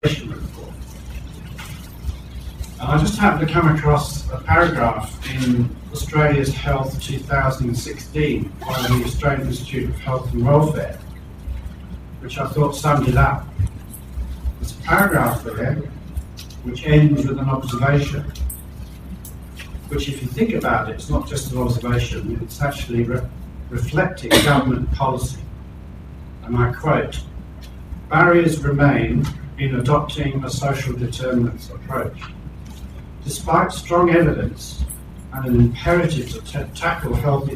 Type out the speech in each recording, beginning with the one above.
report. And I just happened to come across a paragraph in Australia's Health 2016 by the Australian Institute of Health and Welfare, which I thought summed it up. There's a paragraph there which ends with an observation, which, if you think about it, it's not just an observation, it's actually reflecting government policy. And I quote, "Barriers remain in adopting a social determinants approach. Despite strong evidence and an imperative to tackle health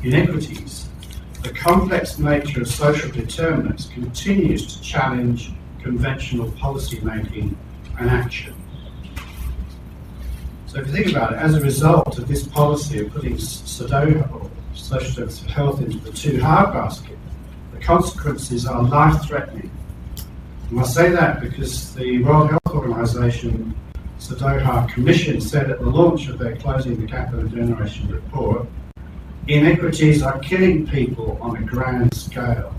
inequities, the complex nature of social determinants continues to challenge conventional policy making and action." So if you think about it, as a result of this policy of putting SODO, or social services for health, into the too hard basket, the consequences are life-threatening. And I say that because the World Health Organization SODOHA Commission said at the launch of their Closing the Gap in a Generation report, inequities are killing people on a grand scale.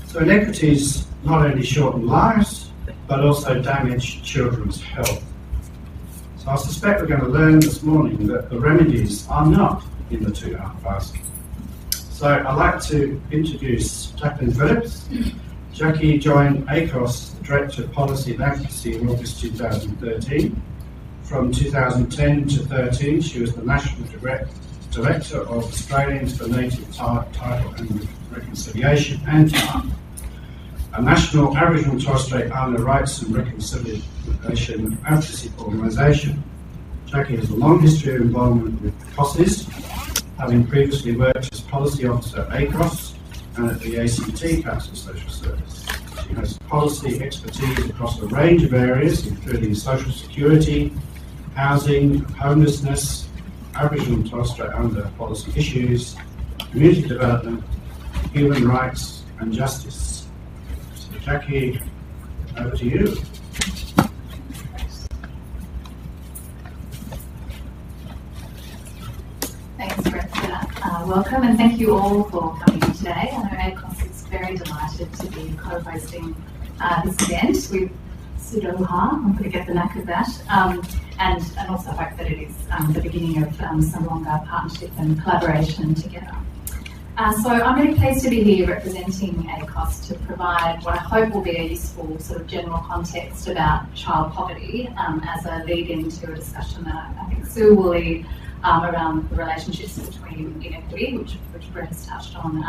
So inequities not only shorten lives, but also damage children's health. So I suspect we're going to learn this morning that the remedies are not in the too hard basket. So I'd like to introduce Jacqueline Philips. Jacqui joined ACOSS, the Director of Policy and Advocacy, in August 2013. From 2010 to 13, she was the National Director of Australians for Native Title and Reconciliation, ANTAR, a national Aboriginal and Torres Strait Islander rights and reconciliation advocacy organisation. Jacqui has a long history of involvement with ACOSS, having previously worked as policy officer at ACOSS and at the ACT Council Social Service. She has policy expertise across a range of areas, including social security, housing, homelessness, Aboriginal and Torres Strait Islander policy issues, community development, human rights and justice. So Jacqui, over to you. Thanks, Brett, for that. Welcome, and thank you all for coming today. I know ACOSS is very delighted to be co-hosting this event with SODOHA. I'm going to get the knack of that, and also hope that it is the beginning of some longer partnership and collaboration together. So I'm really pleased to be here representing ACOSS to provide what I hope will be a useful sort of general context about child poverty as a lead-in to a discussion that I think Sue will lead around the relationships between inequity, which Brett has touched on,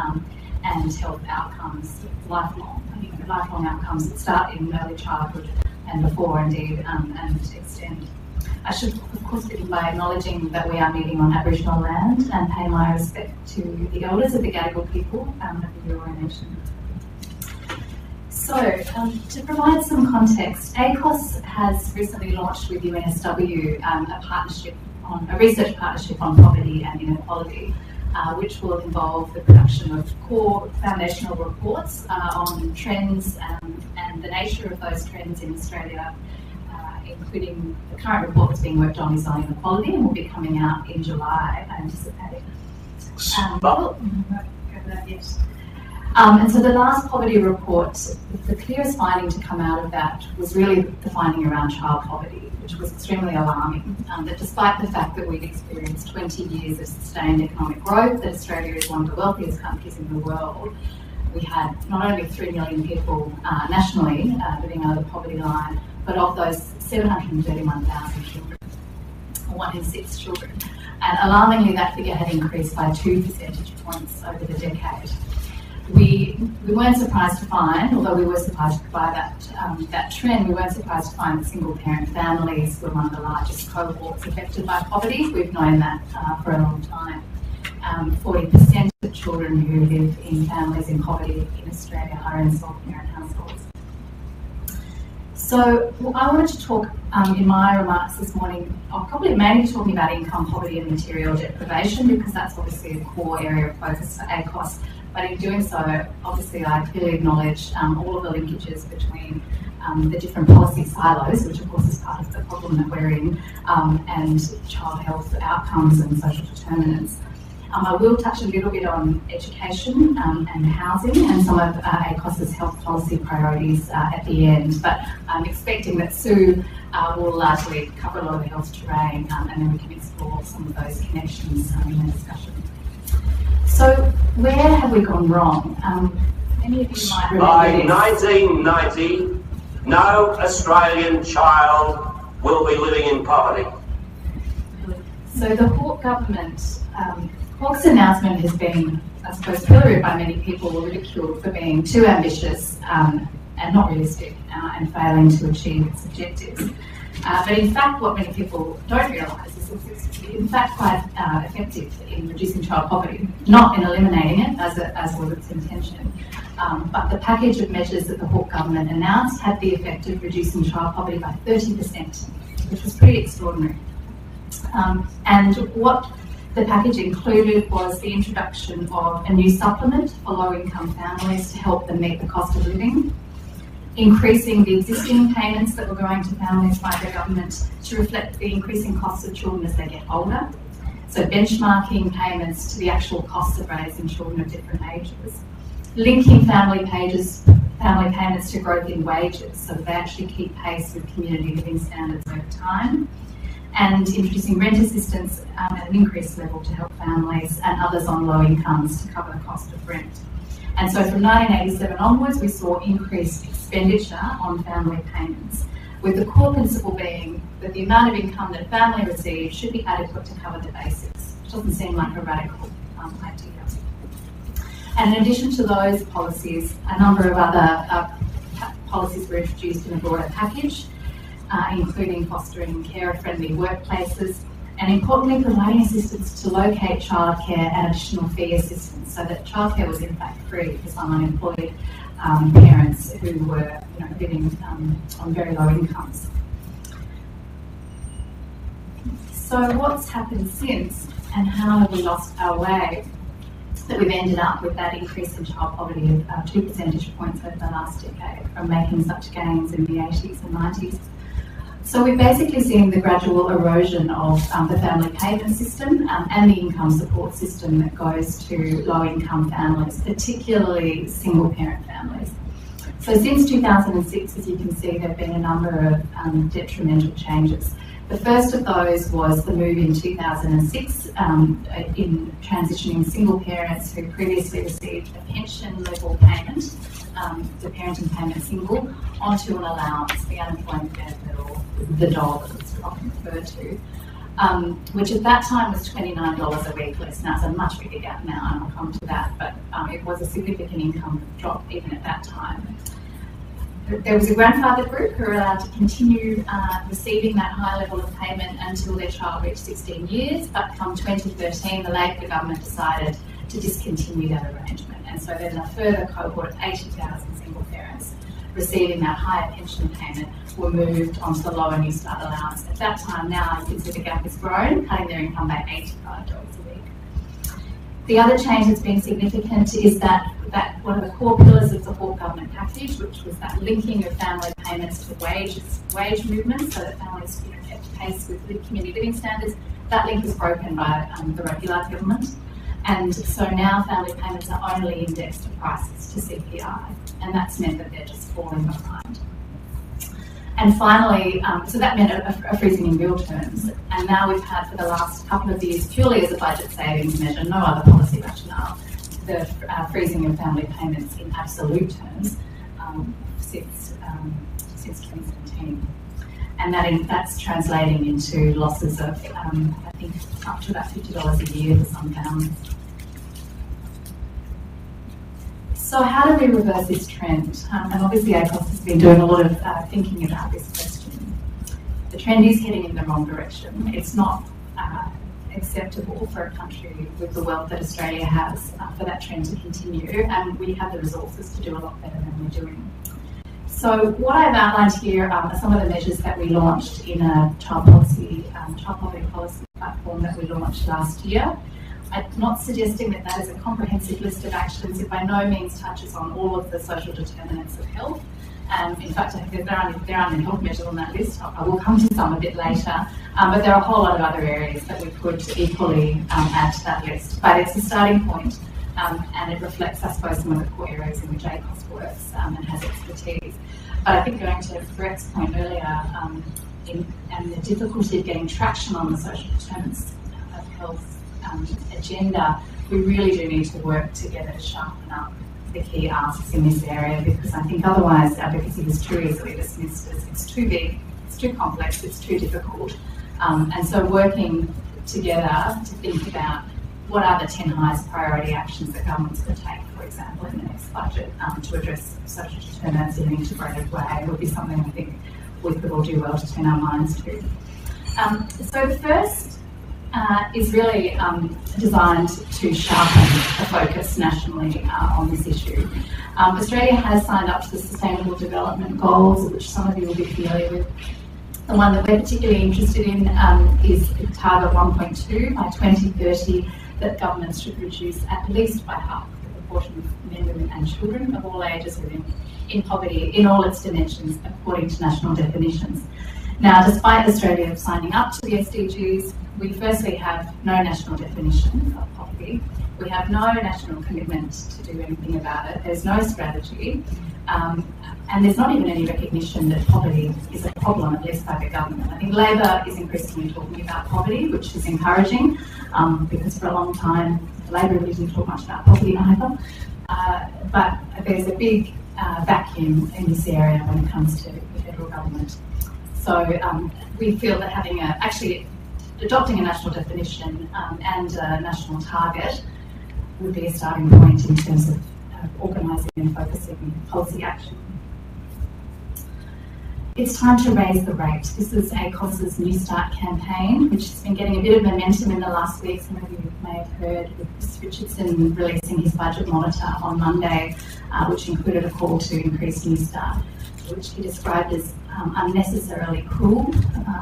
and health outcomes, lifelong outcomes that start in early childhood and before, indeed, and extend. I should, of course, begin by acknowledging that we are meeting on Aboriginal land and pay my respect to the elders of the Gadigal people of the Eora Nation. So, to provide some context, ACOSS has recently launched with UNSW a research partnership on poverty and inequality, which will involve the production of core foundational reports on trends and the nature of those trends in Australia, including the current report that's being worked on is on inequality and will be coming out in July, I anticipate. And so the last poverty report, the clearest finding to come out of that was really the finding around child poverty, which was extremely alarming, that despite the fact that we've experienced 20 years of sustained economic growth, that Australia is one of the wealthiest countries in the world, we had not only 3 million people nationally living under the poverty line, but of those 731,000 children, 1 in 6 children. And alarmingly, that figure had increased by 2 percentage points over the decade. We weren't surprised to find, although we were surprised by that trend, we weren't surprised to find that single-parent families were among the largest cohorts affected by poverty. We've known that for a long time. 40% of children who live in families in poverty in Australia are in sole-parent households. So I wanted to talk in my remarks this morning, I'll probably mainly be talking about income poverty and material deprivation, because that's obviously a core area of focus for ACOSS. But in doing so, obviously I clearly acknowledge all of the linkages between the different policy silos, which of course is part of the problem that we're in, and child health outcomes and social determinants. I will touch a little bit on education and housing and some of ACOSS's health policy priorities at the end, but I'm expecting that Sue will largely cover a lot of the health terrain, and then we can explore some of those connections in the discussion. So where have we gone wrong? Many of you might remember By this. 1990, no Australian child will be living in poverty. So the Hawke government, Hawke's announcement has been, I suppose, pilloried by many people or ridiculed for being too ambitious and not realistic and failing to achieve its objectives. But in fact, what many people don't realise is it's in fact quite effective in reducing child poverty, not in eliminating it as was its intention. But the package of measures that the Hawke government announced had the effect of reducing child poverty by 30%, which was pretty extraordinary. And what the package included was the introduction of a new supplement for low-income families to help them meet the cost of living, increasing the existing payments that were going to families by the government to reflect the increasing costs of children as they get older, so benchmarking payments to the actual costs of raising children of different ages, linking family payments to growth in wages so that they actually keep pace with community living standards over time, and introducing rent assistance at an increased level to help families and others on low incomes to cover the cost of rent. And so from 1987 onwards, we saw increased expenditure on family payments, with the core principle being that the amount of income that a family receives should be adequate to cover the basics, which doesn't seem like a radical idea. And in addition to those policies, a number of other policies were introduced in a broader package, including fostering carer-friendly workplaces, and importantly providing assistance to locate childcare and additional fee assistance so that childcare was in fact free for some unemployed parents who were living on very low incomes. So what's happened since, and how have we lost our way that we've ended up with that increase in child poverty of 2 percentage points over the last decade from making such gains in the 80s and 90s? So we've basically seen the gradual erosion of the family payment system and the income support system that goes to low-income families, particularly single-parent families. So since 2006, as you can see, there have been a number of detrimental changes. The first of those was the move in 2006 in transitioning single parents who previously received a pension-level payment, the parenting payment single, onto an allowance, the unemployment benefit or the dole that it's often referred to, which at that time was $29 a week less. Now it's a much bigger gap now, and I'll come to that, but it was a significant income drop even at that time. There was a grandfather group who were allowed to continue receiving that high level of payment until their child reached 16 years, but come 2013, the Labor government decided to discontinue that arrangement. And so then a further cohort of 80,000 single parents receiving that higher pension payment were moved onto the lower New Start allowance. At that time now, you can see the gap has grown, cutting their income by $85 a week. The other change that's been significant is that one of the core pillars of the Hawke government package, which was that linking of family payments to wage movements, so that families kept pace with community living standards, that link is broken by the Gillard government. And so now family payments are only indexed to prices, to CPI, and that's meant that they're just falling behind. And finally, so that meant a freezing in real terms. And now we've had for the last couple of years, purely as a budget savings measure, no other policy rationale, the freezing of family payments in absolute terms since 2017. And that's translating into losses of, I think, up to about $50 a year for some families. So how do we reverse this trend? And obviously ACOSS has been doing a lot of thinking about this question. The trend is heading in the wrong direction. It's not acceptable for a country with the wealth that Australia has for that trend to continue, and we have the resources to do a lot better than we're doing. So what I've outlined here are some of the measures that we launched in a child poverty policy platform that we launched last year. I'm not suggesting that is a comprehensive list of actions. It by no means touches on all of the social determinants of health, In fact, I think there aren't any health measures on that list. I will come to some a bit later. But there are a whole lot of other areas that we could equally add to that list. But it's a starting point, and it reflects, I suppose, some of the core areas in which ACOSS works and has expertise. But I think going to Brett's point earlier, and the difficulty of getting traction on the social determinants of health agenda, we really do need to work together to sharpen up the key asks in this area, because I think otherwise advocacy is too easily dismissed as it's too big, it's too complex, it's too difficult. And so working together to think about what are the 10 highest priority actions that governments could take, for example, in the next budget to address social determinants in an integrated way would be something I think we could all do well to turn our minds to. So the first is really designed to sharpen the focus nationally on this issue. Australia has signed up to the Sustainable Development Goals, which some of you will be familiar with. The one that we're particularly interested in is target 1.2 by 2030, that governments should reduce at least by half the proportion of men, women and children of all ages living in poverty in all its dimensions according to national definitions. Now, despite Australia signing up to the SDGs, we firstly have no national definition of poverty. We have no national commitment to do anything about it. There's no strategy. And there's not even any recognition that poverty is a problem, at least by the government. I think Labor is increasingly talking about poverty, which is encouraging, because for a long time, Labor really didn't talk much about poverty either. But there's a big vacuum in this area when it comes to the federal government. So we feel that actually adopting a national definition and a national target would be a starting point in terms of organising and focusing policy action. It's time to raise the rate. This is ACOSS's New Start campaign, which has been getting a bit of momentum in the last week. Some of you may have heard with Chris Richardson releasing his budget monitor on Monday, which included a call to increase New Start, which he described as unnecessarily cruel,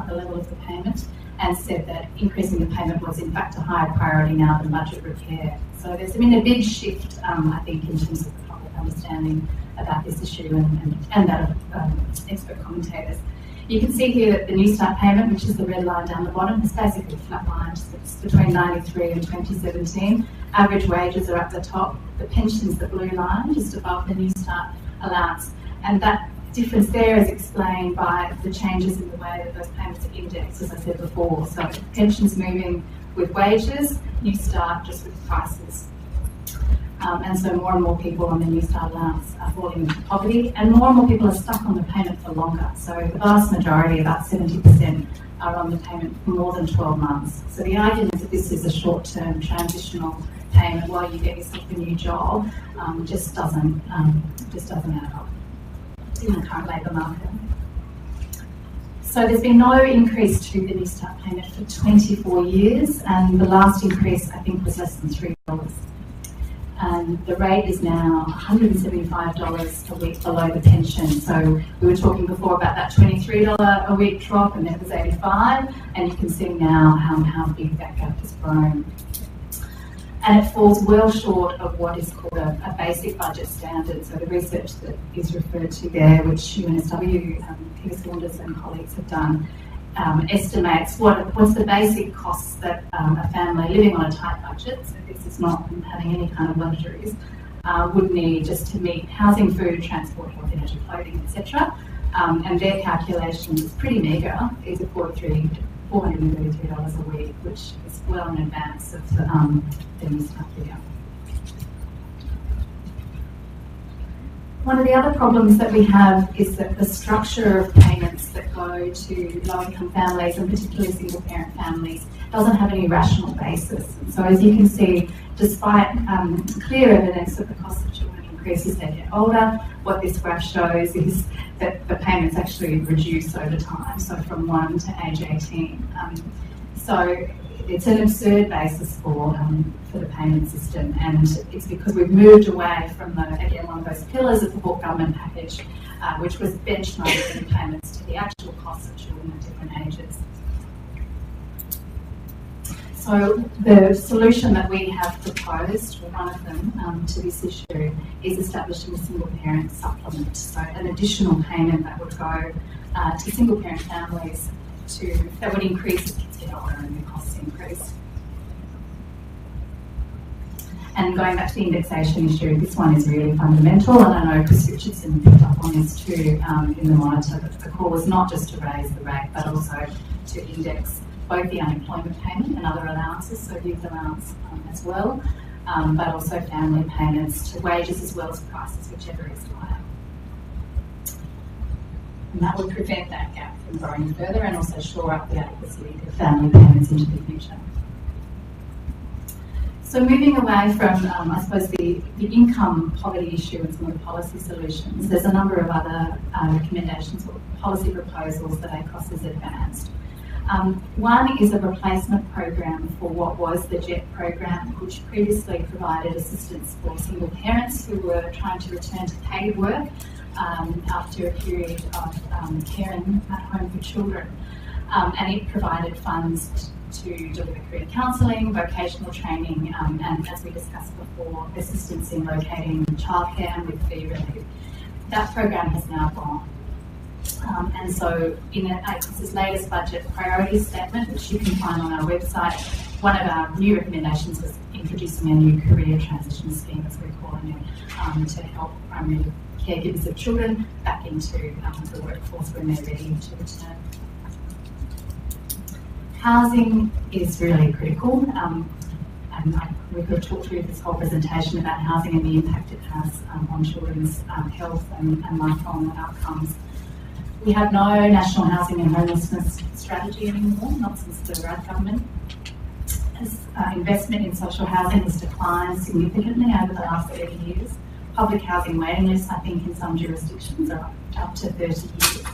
the level of the payment, and said that increasing the payment was in fact a higher priority now than budget repair. So there's been a big shift, I think, in terms of the public understanding about this issue and that of expert commentators. You can see here that the New Start payment, which is the red line down the bottom, is basically flatlined. It's between 93 and 2017. Average wages are at the top. The pension's the blue line, just above the New Start allowance. And that difference there is explained by the changes in the way that those payments are indexed, as I said before. So pensions moving with wages, New Start just with prices. And so more and more people on the New Start allowance are falling into poverty, and more people are stuck on the payment for longer. So the vast majority, about 70%, are on the payment for more than 12 months. So the argument that this is a short-term transitional payment while you get yourself a new job just doesn't add up in the current labour market. So there's been no increase to the New Start payment for 24 years, and the last increase I think was less than $3. And the rate is now $175 a week below the pension. So we were talking before about that $23 a week drop, and then it was $85, and you can see now how big that gap has grown. And it falls well short of what is called a basic budget standard. So the research that is referred to there, which UNSW, Peter Saunders and colleagues have done, estimates what's the basic costs that a family living on a tight budget, so this is not having any kind of luxuries, would need just to meet housing, food, transport, health, energy, clothing, etc. And their calculation is pretty meagre. These are $433 a week, which is well in advance of the New Start figure. One of the other problems that we have is that the structure of payments that go to low-income families, and particularly single-parent families, doesn't have any rational basis. And so as you can see, despite clear evidence that the cost of children increase as they get older, what this graph shows is that the payments actually reduce over time, so from 1 to age 18. So it's an absurd basis for the payment system, and it's because we've moved away from one of those pillars of the Hawke government package, which was benchmarking payments to the actual costs of children at different ages. So the solution that we have proposed, or one of them, to this issue is establishing a single parent supplement. So an additional payment that would go to single parent families that would increase as kids get older and the costs increase. And going back to the indexation issue, this one is really fundamental, and I know Chris Richardson picked up on this too in the monitor, but the call was not just to raise the rate, but also to index both the unemployment payment and other allowances, so youth allowance as well, but also family payments to wages as well as prices, whichever is higher. And that would prevent that gap from growing further and also shore up the adequacy of family payments into the future. So moving away from, I suppose, the income poverty issue and some of the policy solutions, there's a number of other recommendations or policy proposals that ACOSS has advanced. One is a replacement program for what was the JET program, which previously provided assistance for single parents who were trying to return to paid work after a period of caring at home for children. And it provided funds to deliver career counselling, vocational training, and as we discussed before, assistance in locating childcare and with fee relief. That program has now gone. And so in ACOSS's latest budget priority statement, which you can find on our website, one of our new recommendations was introducing a new career transition scheme, as we're calling it, to help primary caregivers of children back into the workforce when they're ready to return. Housing is really critical, and we could talk through this whole presentation about housing and the impact it has on children's health and lifelong outcomes. We have no national housing and homelessness strategy anymore, not since the Rudd government. As investment in social housing has declined significantly over the last 30 years. Public housing waiting lists, I think, in some jurisdictions are up to 30 years.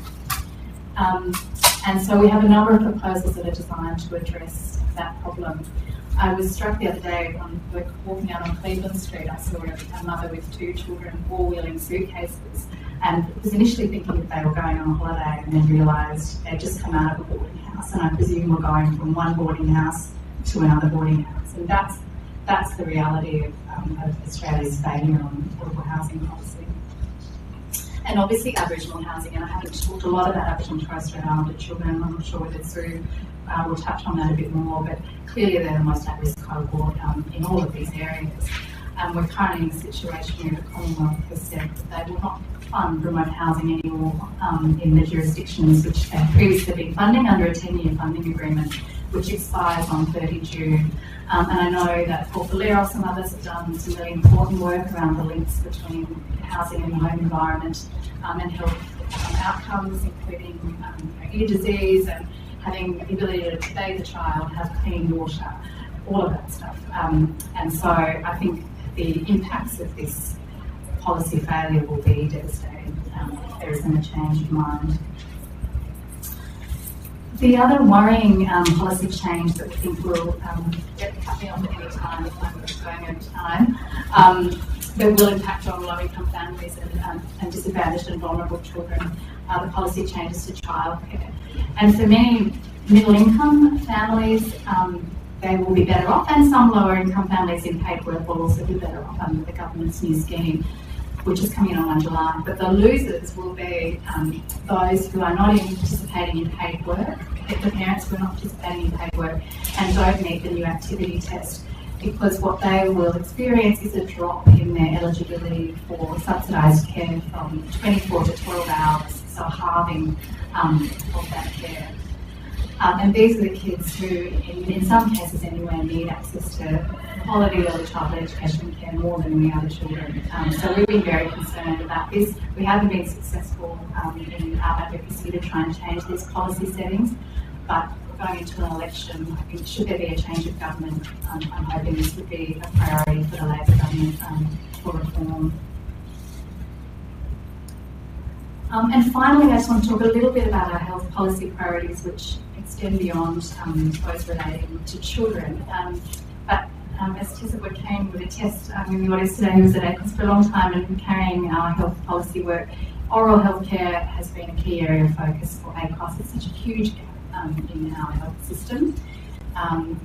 And so we have a number of proposals that are designed to address that problem. I was struck the other day when walking out on Cleveland Street. I saw a mother with 2 children four-wheeling suitcases, and was initially thinking that they were going on a holiday, and then realised they'd just come out of a boarding house, and I presume were going from one boarding house to another boarding house. And that's the reality of Australia's failure on affordable housing policy. And obviously Aboriginal housing, and I haven't talked a lot about Aboriginal and Torres Strait Islander children. I'm not sure whether Sue will touch on that a bit more, but clearly they're the most at-risk cohort in all of these areas. We're currently in a situation where the Commonwealth has said that they will not fund remote housing anymore in the jurisdictions which they've previously been funding under a 10-year funding agreement, which expires on 30 June. And I know that Paul Valeros and others have done some really important work around the links between housing and the home environment and health outcomes, including ear disease and having the ability to bathe the child, have clean water, all of that stuff. And so I think the impacts of this policy failure will be devastating if there isn't a change of mind. The other worrying policy change that we think will cut me off at any time if I'm going over time, that will impact on low-income families and disadvantaged and vulnerable children, are the policy changes to childcare. And for many middle-income families, they will be better off, and some lower-income families in paid work will also be better off under the government's new scheme, which is coming on 1 July. But the losers will be those who are not participating in paid work, the parents who are not participating in paid work and don't meet the new activity test, because what they will experience is a drop in their eligibility for subsidised care from 24 to 12 hours, so halving of that care. And these are the kids who, in some cases anyway, need access to quality early childhood education care more than the other children. So we've been very concerned about this. We haven't been successful in our advocacy to try and change these policy settings, but going into an election, I think should there be a change of government, I'm hoping this would be a priority for the Labor government for reform. And finally, I just want to talk a little bit about our health policy priorities, which extend beyond those relating to children. But as Tessa Wood came with a test in the audience today, who was at ACOSS for a long time and carrying our health policy work, oral health care has been a key area of focus for ACOSS. It's such a huge gap in our health system.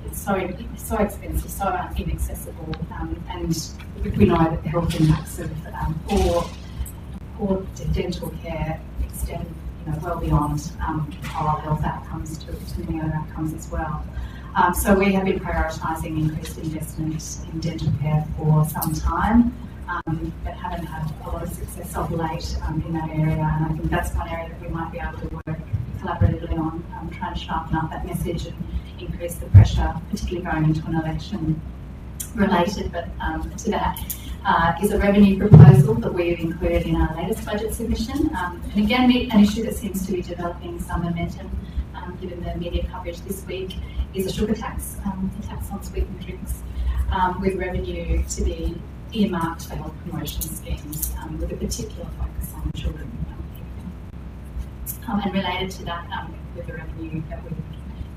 It's so expensive, so inaccessible, and we know that the health impacts of poor dental care extend well beyond oral health outcomes to many other outcomes as well. So we have been prioritising increased investment in dental care for some time, but haven't had a lot of success of late in that area, and I think that's one area that we might be able to work collaboratively on, trying to sharpen up that message and increase the pressure, particularly going into an election. Related, but to that is a revenue proposal that we've included in our latest budget submission. And again, an issue that seems to be developing some momentum, given the media coverage this week, is a sugar tax, the tax on sweetened drinks, with revenue to be earmarked for health promotion schemes, with a particular focus on children. And related to that, with the revenue that we would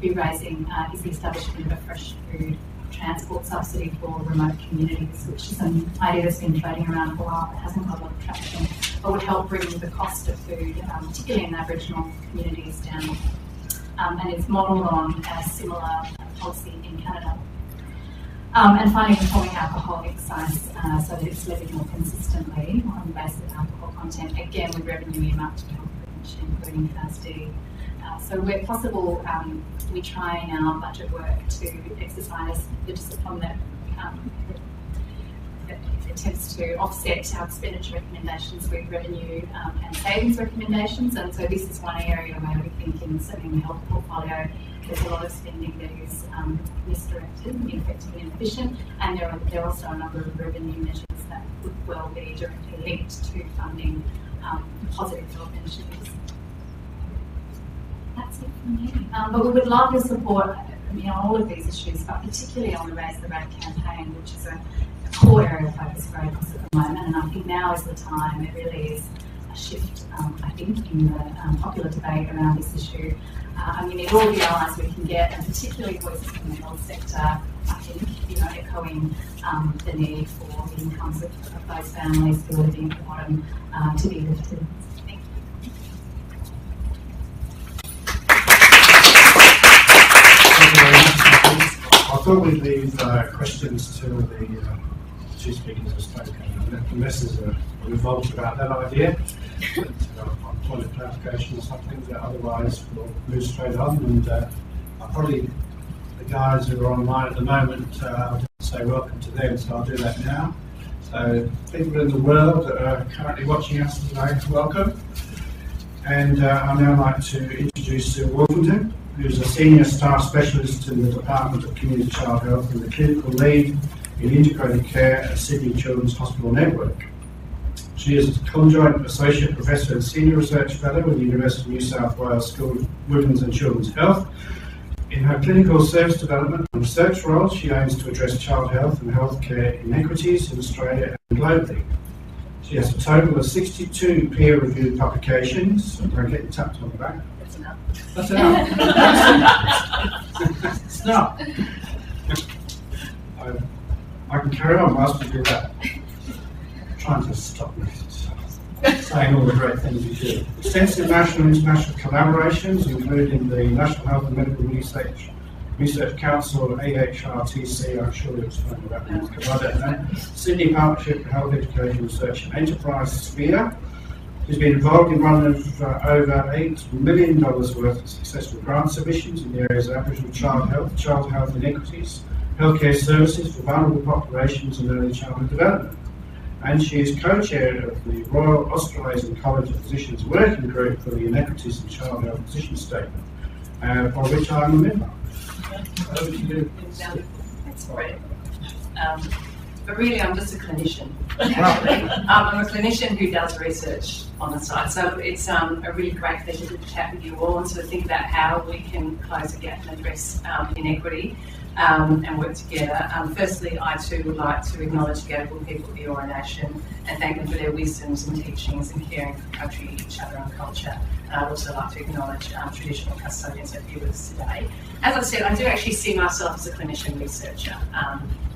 be raising, is the establishment of a fresh food transport subsidy for remote communities, which is an idea that's been floating around for a while but hasn't got a lot of traction, but would help bring the cost of food, particularly in Aboriginal communities, down. And it's modelled on a similar policy in Canada. And finally, reforming alcohol excise so that it's levied more consistently on the basis of alcohol content, again with revenue earmarked for health prevention, including PSD. So where possible, we try in our budget work to exercise the discipline that attempts to offset our expenditure recommendations with revenue and savings recommendations. And so this is one area where we think in setting the health portfolio, there's a lot of spending that is misdirected, ineffective and inefficient, and there are also a number of revenue measures that would well be directly linked to funding positive health initiatives. That's it from me. But we would love your support on all of these issues, but particularly on the Raise the Rad campaign, which is a core area of focus for ACOSS at the moment. And I think now is the time. It really is a shift, I think, in the popular debate around this issue. We need all the allies we can get, and particularly voices from the health sector, I think, echoing the need for the incomes of those families who are living at the bottom to be lifted. I thought we'd leave questions till the two speakers have spoken, unless there's a revolt about that idea. A point of clarification or something, that otherwise we'll move straight on. And probably the guys who are online at the moment, I'll just say welcome to them, so I'll do that now. So people in the world that are currently watching us today, welcome. And I'd now like to introduce Susan Woolfenden, who's a senior staff specialist in the Department of Community Child Health and the clinical lead in integrated care at Sydney Children's Hospital Network. She is a conjoint associate professor and senior research fellow with the University of New South Wales School of Women's and Children's Health. In her clinical service development and research role, she aims to address child health and healthcare inequities in Australia and globally. She has a total of 62 peer-reviewed publications. Don't get tapped on the back. That's enough. That's enough. It's enough. I can carry on whilst we do that. I'm trying to stop me saying all the great things you do. Extensive national and international collaborations, including the National Health and Medical Research Council, AHRTC, I'm sure you'll explain what that means because I don't know. Sydney Partnership for Health Education Research and Enterprise Sphere. She's been involved in one of over $8 million worth of successful grant submissions in the areas of Aboriginal child health inequities, healthcare services for vulnerable populations and early childhood development. And she is co-chair of the Royal Australasian College of Physicians Working Group for the Inequities in Child Health Position Statement, of which I'm a member. Over to you. That's great. But really, I'm just a clinician. Actually, I'm a clinician who does research on the side. So it's a really great pleasure to chat with you all and sort of think about how we can close a gap and address inequity and work together. Firstly, I too would like to acknowledge the Gadigal people of the Eora Nation and thank them for their wisdoms and teachings and caring for country, each other and culture. And I'd also like to acknowledge traditional custodians that are here with us today. As I said, I do actually see myself as a clinician researcher,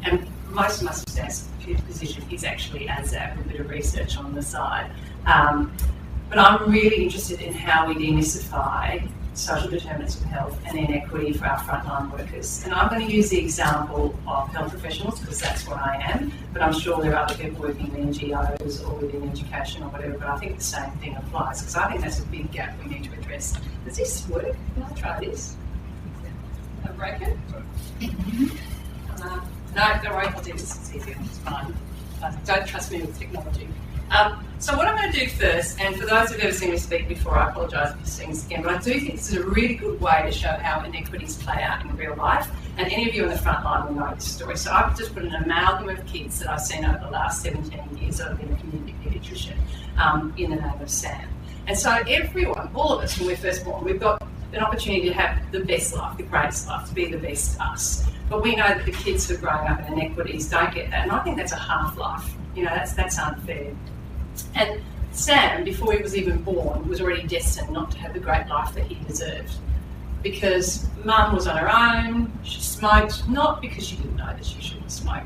and most of my substantive position is actually as a bit of research on the side. But I'm really interested in how we demystify social determinants of health, and inequity for our frontline workers. And I'm going to use the example of health professionals because that's what I am, but I'm sure there are other people working in NGOs or within education or whatever, but I think the same thing applies because I think that's a big gap we need to address. Does this work? Can I try this? Can I break it? No, don't worry, I'll do this, it's easier, it's fine. Don't trust me with technology. So what I'm going to do first, and for those who've ever seen me speak before, I apologise for saying this again, but I do think this is a really good way to show how inequities play out in real life, and any of you on the front line will know this story. So I've just put an amalgam of kids that I've seen over the last 17 years that I've been a community paediatrician in the name of Sam. And so everyone, all of us when we're first born, we've got an opportunity to have the best life, the greatest life, to be the best us. But we know that the kids who are growing up in inequities don't get that, and I think that's a half-life. You know, that's unfair. And Sam, before he was even born, was already destined not to have the great life that he deserved. Because Mum was on her own, she smoked, not because she didn't know that she shouldn't smoke.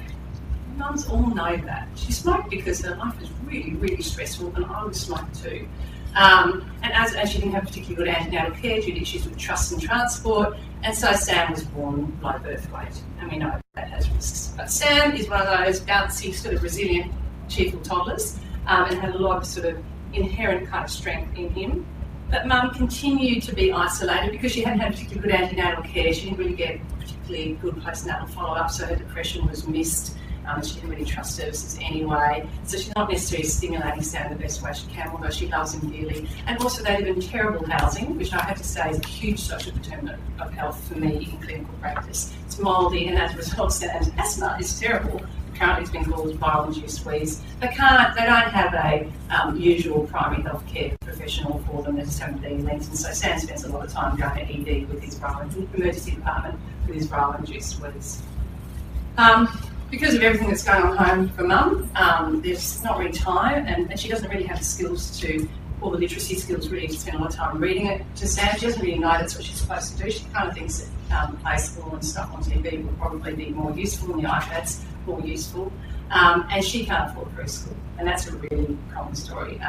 Mums all know that. She smoked because her life was really, really stressful, and I would smoke too. And as she didn't have particularly good antenatal care due to issues with trust and transport, and so Sam was born low birth weight, and we know that has risks. But Sam is one of those bouncy, sort of resilient, cheerful toddlers, and had a lot of sort of inherent kind of strength in him. But Mum continued to be isolated because she hadn't had particularly good antenatal care. She didn't really get particularly good postnatal follow-up, so her depression was missed. She didn't really trust services anyway, so she's not necessarily stimulating Sam the best way she can, although she loves him dearly. And also they live in terrible housing, which I have to say is a huge social determinant of health for me in clinical practice. It's mouldy, and as a result, Sam's asthma is terrible. Currently it's been called viral-induced wheeze. They don't have a usual primary health care professional for them. They just haven't been linked, and so Sam spends a lot of time going to ED with his emergency department with his viral-induced wheeze. Because of everything that's going on home for Mum, there's not really time, and she doesn't really have the skills all the literacy skills really, to spend a lot of time reading it to Sam. She doesn't really know that's what she's supposed to do. She kind of thinks that play school and stuff on TV will probably be more useful, and the iPad's more useful. And she can't afford preschool, and that's a really common story.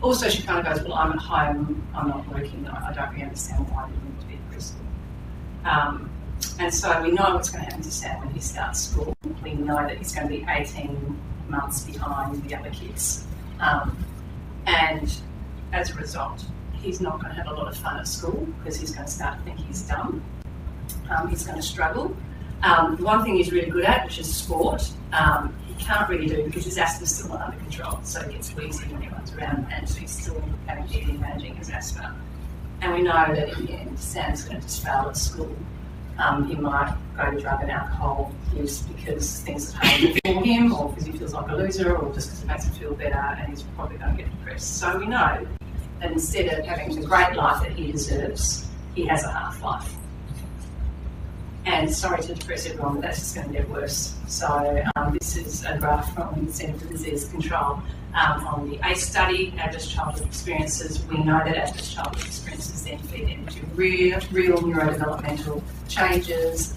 Also, she kind of goes, well, I'm at home, I'm not working, I don't really understand why I need to be at preschool. And so we know what's going to happen to Sam when he starts school. We know that he's going to be 18 months behind the other kids. And as a result, he's not going to have a lot of fun at school because he's going to start to think he's dumb. He's going to struggle. One thing he's really good at, which is sport, he can't really do because his asthma's still not under control. So he gets wheezy when he runs around, and he's still having difficulty managing his asthma. And we know that in the end, Sam's going to just fail at school. He might go to drug and alcohol use because things are happening for him, or because he feels like a loser, or just because it makes him feel better, and he's probably going to get depressed. So we know that instead of having the great life that he deserves, he has a half-life. And sorry to depress everyone, but that's just going to get worse. So this is a graph from the Centre for Disease Control on the ACE study, adverse childhood experiences. We know that adverse childhood experiences then feed into real neurodevelopmental changes.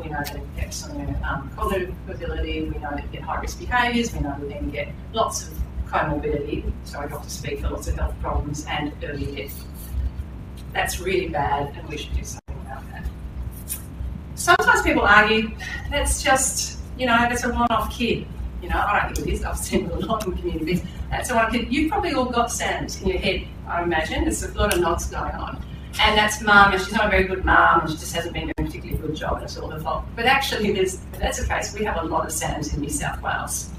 We know that it affects on their cognitive ability. We know that you get high-risk behaviours. We know that then you get lots of comorbidity, sorry, doctor speak, for lots of health problems and early death. That's really bad, and we should do something about that. Sometimes people argue that's just, that's a one-off kid. I don't think it is. I've seen it a lot in communities. That's a one-off kid. You've probably all got Sam's in your head, I imagine. There's a lot of nods going on. And that's Mum, and she's not a very good mum, and she just hasn't been doing a particularly good job, and it's all her fault. But actually, if that's the case, we have a lot of Sam's in New South Wales.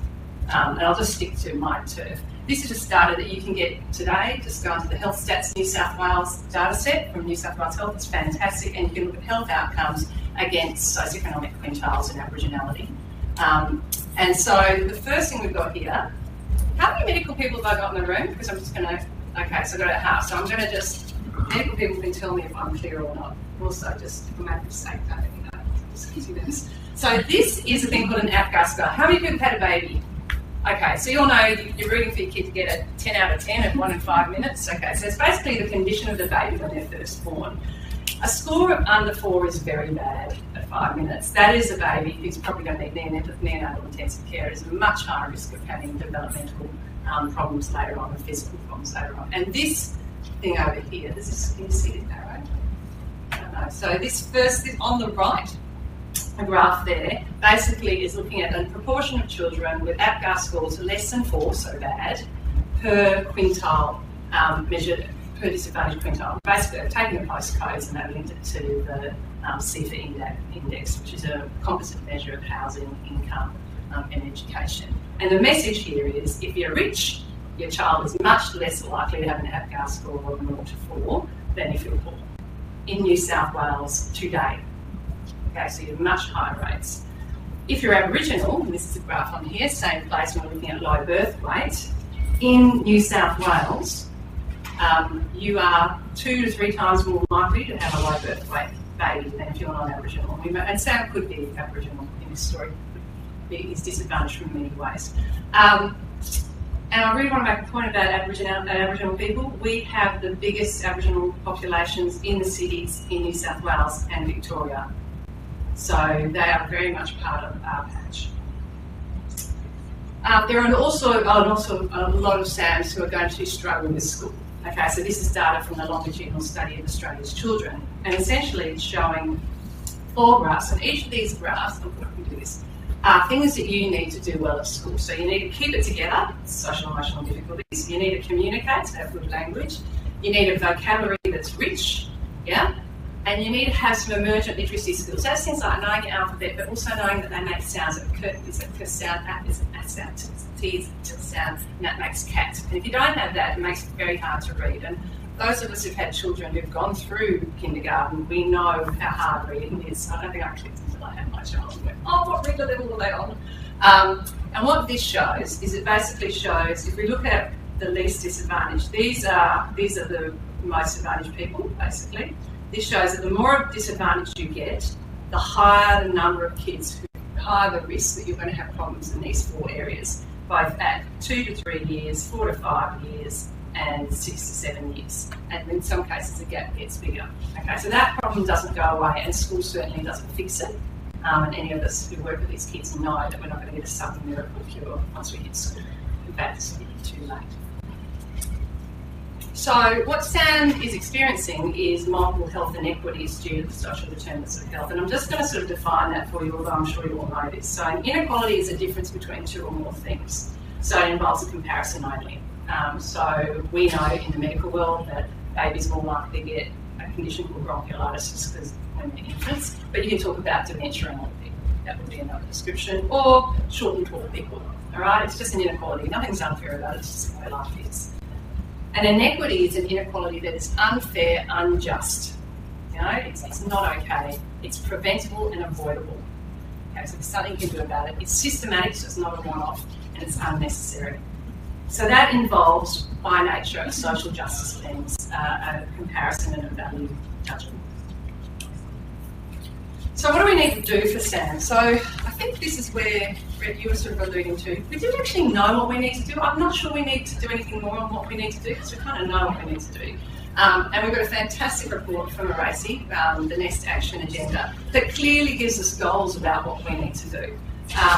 And I'll just stick to my turf. This is just data that you can get today. Just go into the Health Stats New South Wales data set from New South Wales Health. It's fantastic, and you can look at health outcomes against socioeconomic quintiles and Aboriginality. And so the first thing we've got here, how many medical people have I got in the room? Because I'm just going to, okay, so I've got it at half. So I'm going to just, medical people can tell me if I'm clear or not. Also, just for mathematics sake, just gives you this. So this is a thing called an ACOSS score. How many people have had a baby? Okay, so you all know you're rooting for your kid to get a 10 out of 10 at 1 in 5 minutes. Okay, so it's basically the condition of the baby when they're first born. A score of under 4 is very bad at 5 minutes. That is a baby who's probably going to need neonatal intensive care. Is a much higher risk of having developmental problems later on, and physical problems later on. And this thing over here. Can you see this arrow? I don't know. So this on the right, the graph there, basically is looking at the proportion of children with APGAR scores less than 4, so bad, per quintile, measured per disadvantaged quintile. Basically, they've taken the postcodes and they've linked it to the CFA index, which is a composite measure of housing, income, and education. And the message here is, if you're rich, your child is much less likely to have an APGAR score of 0 to 4 than if you're poor. In New South Wales today. Okay, so you have much higher rates. If you're Aboriginal, and this is a graph on here, same place when we're looking at low birth weight, in New South Wales, you are 2 to 3 times more likely to have a low birth weight baby than if you're not Aboriginal. And Sam could be Aboriginal in this story, is disadvantaged from many ways. And I really want to make a point about Aboriginal people. We have the biggest Aboriginal populations in the cities in New South Wales and Victoria. So they are very much part of our patch. There are also a lot of SAMs who are going to struggle with school. Okay, so this is data from the longitudinal study of Australia's children. And essentially it's showing 4 graphs. And each of these graphs, I'm going to do this, are things that you need to do well at school. So you need to keep it together, social and emotional difficulties. You need to communicate, so have good language. You need a vocabulary that's rich, yeah? And you need to have some emergent literacy skills. That's things like knowing your alphabet, but also knowing that they make sounds. It's a k sound, that is a sound, T is a sound, and that makes cat. And if you don't have that, it makes it very hard to read. And those of us who've had children who've gone through kindergarten, we know how hard reading is. I don't think I clicked until I had my child and went, oh, what reader level were they on? And what this shows is it basically shows, if we look at the least disadvantaged, these are the most advantaged people, basically. This shows that the more disadvantaged you get, the higher the number of kids, the higher the risk that you're going to have problems in these 4 areas, both at 2 to 3 years, 4 to 5 years, and 6 to 7 years. And in some cases, the gap gets bigger. Okay, so that problem doesn't go away, and school certainly doesn't fix it. And any of us who work with these kids know that we're not going to get a sudden miracle cure once we hit school. In fact, it's going to be too late. So what Sam is experiencing is multiple health inequities due to the social determinants of health. And I'm just going to sort of define that for you, although I'm sure you all know this. So inequality is a difference between 2 or more things. So it involves a comparison only. So we know in the medical world that babies are more likely to get a condition called bronchiolitis because when they're infants. But you can talk about dementia and older people. That would be another description. Or short and tall people. All right? It's just an inequality. Nothing's unfair about it. It's just the way life is. And inequity is an inequality that is unfair, unjust. You know, it's not okay. It's preventable and avoidable. Okay, so there's something you can do about it. It's systematic, so it's not a one-off, and it's unnecessary. So that involves, by nature, a social justice lens, a comparison and a value judgment. So what do we need to do for SAM? So I think this is where you were sort of alluding to. We do actually know what we need to do. I'm not sure we need to do anything more on what we need to do because we kind of know what we need to do. And we've got a fantastic report from Eracy, the Next Action Agenda, that clearly gives us goals about what we need to do.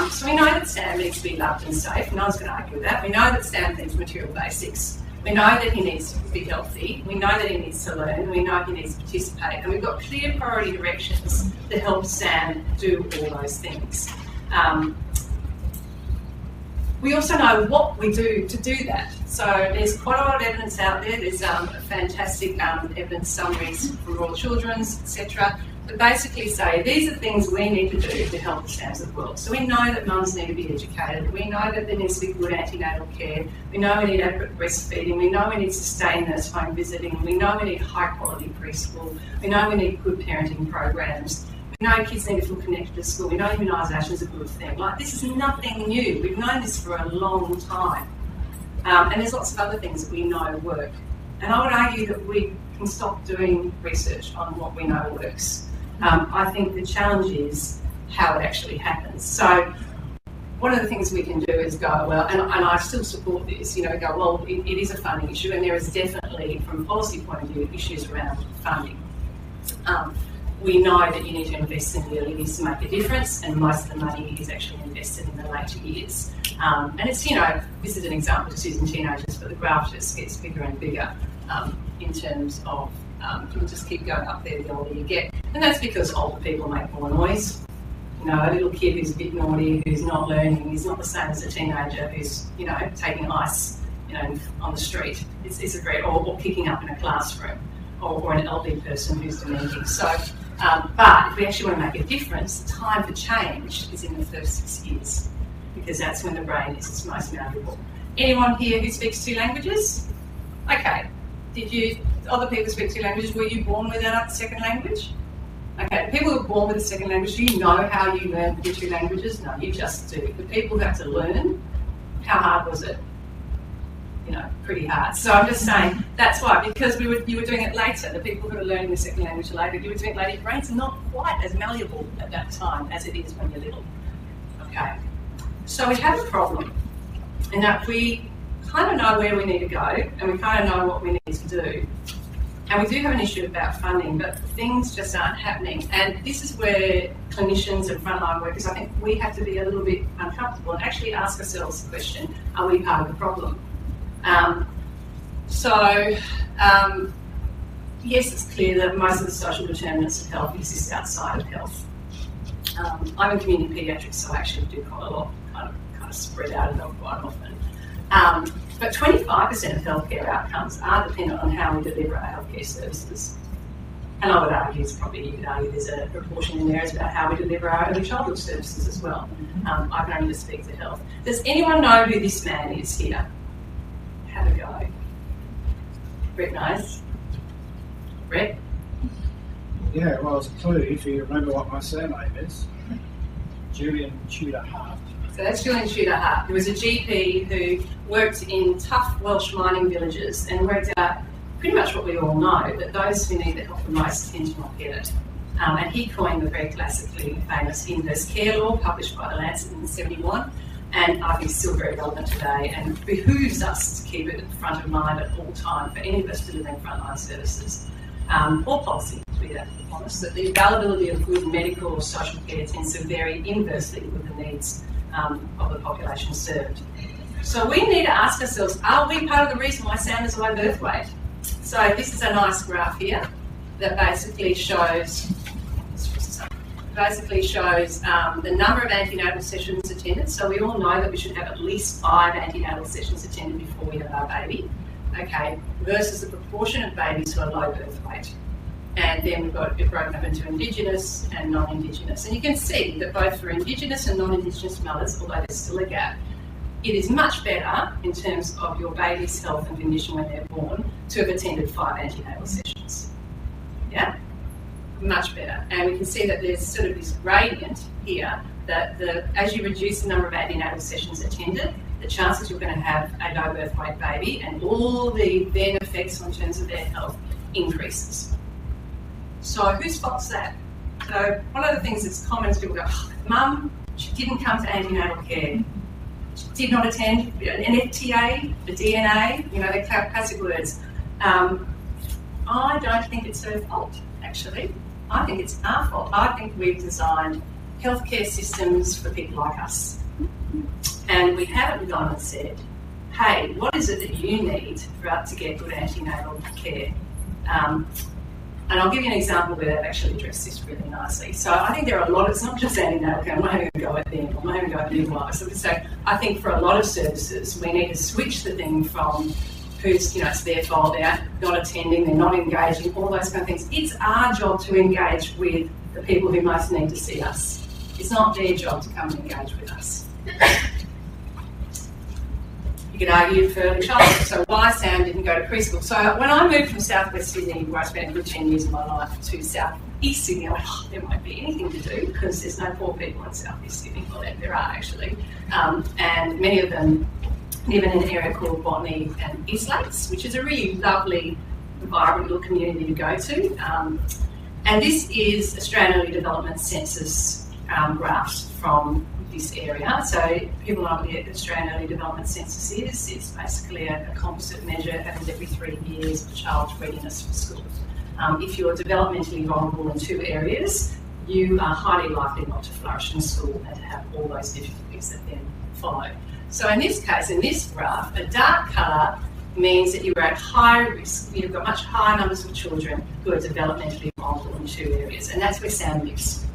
So we know that Sam needs to be loved and safe. No one's going to argue with that. We know that Sam needs material basics. We know that he needs to be healthy. We know that he needs to learn. We know he needs to participate. And we've got clear priority directions that help Sam do all those things. We also know what we do to do that. So there's quite a lot of evidence out there. There's fantastic evidence summaries from Royal Children's, etc., that basically say these are things we need to do to help the SAMs of the world. So we know that mums need to be educated. We know that there needs to be good antenatal care. We know we need adequate breastfeeding. We know we need sustained nurse home visiting. We know we need high quality preschool. We know we need good parenting programs. We know kids need to feel connected to school. We know immunisation is a good thing. Like, this is nothing new. We've known this for a long time. And there's lots of other things that we know work. And I would argue that we can stop doing research on what we know works. I think the challenge is how it actually happens. So one of the things we can do is go, well, and I still support this, go, well, it is a funding issue, and there is definitely, from a policy point of view, issues around funding. We know that you need to invest in the early years to make a difference, and most of the money is actually invested in the later years. And it's, this is an example just using teenagers, but the graph just gets bigger and bigger. in terms of you'll just keep going up there the older you get. And that's because older people make more noise. You know, a little kid who's a bit naughty, who's not learning, is not the same as a teenager who's, you know, taking ice, you know, on the street. It's a great, or picking up in a classroom, or an elderly person who's dementing. So, but if we actually want to make a difference, the time for change is in the first 6 years, because that's when the brain is its most malleable. Anyone here who speaks 2 languages? Okay. Other people speak 2 languages, were you born without a second language? Okay, people who are born with a second language, do you know how you learn the 2 languages? No, you just do. The people who have to learn, how hard was it? You know, pretty hard. So I'm just saying, that's why, because you were doing it later. The people who are learning the second language later, you were doing it later. Your brains are not quite as malleable at that time as it is when you're little. Okay, so we have a problem in that we kind of know where we need to go, and we kind of know what we need to do. And we do have an issue about funding, but things just aren't happening. And this is where clinicians and frontline workers, I think we have to be a little bit uncomfortable and actually ask ourselves the question, are we part of the problem? Yes, it's clear that most of the social determinants of health exist outside of health. I'm in community paediatrics, so I actually do quite a lot, kind of spread out of quite often. But 25% of healthcare outcomes are dependent on how we deliver our healthcare services. And I would argue, there's a proportion in there about how we deliver our early childhood services as well. I can only just speak to health. Does anyone know who this man is here? Have a go. Brett knows. Brett? Yeah, well, it's a clue if you remember what my surname is. Julian Tudor Hart. So that's Jacqueline Philips, who was a GP who worked in tough Welsh mining villages and worked out pretty much what we all know, that those who need the help the most tend to not get it. And he coined the very classically famous inverse care law, published by the Lancet in 1971, and I think it's still very relevant today, and it behooves us to keep it at the front of mind at all time for any of us delivering frontline services, or policy, to be honest, that the availability of good medical or social care tends to vary inversely with the needs of the population served. So we need to ask ourselves, are we part of the reason why sound is low birth weight? So this is a nice graph here that basically shows the number of antenatal sessions attended. So we all know that we should have at least 5 antenatal sessions attended before we have our baby, okay, versus the proportion of babies who are low birth weight. And then we've got it broken up into Indigenous and non-Indigenous. And you can see that both for Indigenous and non-Indigenous mothers, although there's still a gap, it is much better in terms of your baby's health and condition when they're born to have attended 5 antenatal sessions. Yeah? Much better. And we can see that there's sort of this gradient here that as you reduce the number of antenatal sessions attended, the chances you're going to have a low birth weight baby and all the then effects in terms of their health increases. So who spots that? So one of the things that's common is people go, oh, Mum, she didn't come to antenatal care. She did not attend an FTA, the DNA, you know, the classic words. I don't think it's her fault, actually. I think it's our fault. I think we've designed healthcare systems for people like us. And we haven't gone and said, hey, what is it that you need to get good antenatal care? And I'll give you an example where they've actually addressed this really nicely. So I think there are a lot of, it's not just antenatal care, I'm not having a go at them, I'm not having a go at midwives. So I think for a lot of services, we need to switch the thing from who's, you know, it's their fault, they're not attending, they're not engaging, all those kind of things. It's our job to engage with the people who most need to see us. It's not their job to come and engage with us. You could argue for early childhood, so why Sam didn't go to preschool. So when I moved from southwest Sydney, where I spent a good 10 years of my life, to southeast Sydney, I went, oh, there might be anything to do because there's no poor people in southeast Sydney. Well, there are actually. And many of them live in an area called Botany and East Lakes, which is a really lovely, vibrant little community to go to. And this is Australian Early Development Census graphs from this area. So people know what the Australian Early Development Census is. It's basically a composite measure that happens every 3 years of a child's readiness for school. If you're developmentally vulnerable in 2 areas, you are highly likely not to flourish in school and to have all those difficulties that then follow. So in this case, in this graph, a dark colour means that you're at high risk. You've got much higher numbers of children who are developmentally vulnerable in two areas, and that's where Sam lives.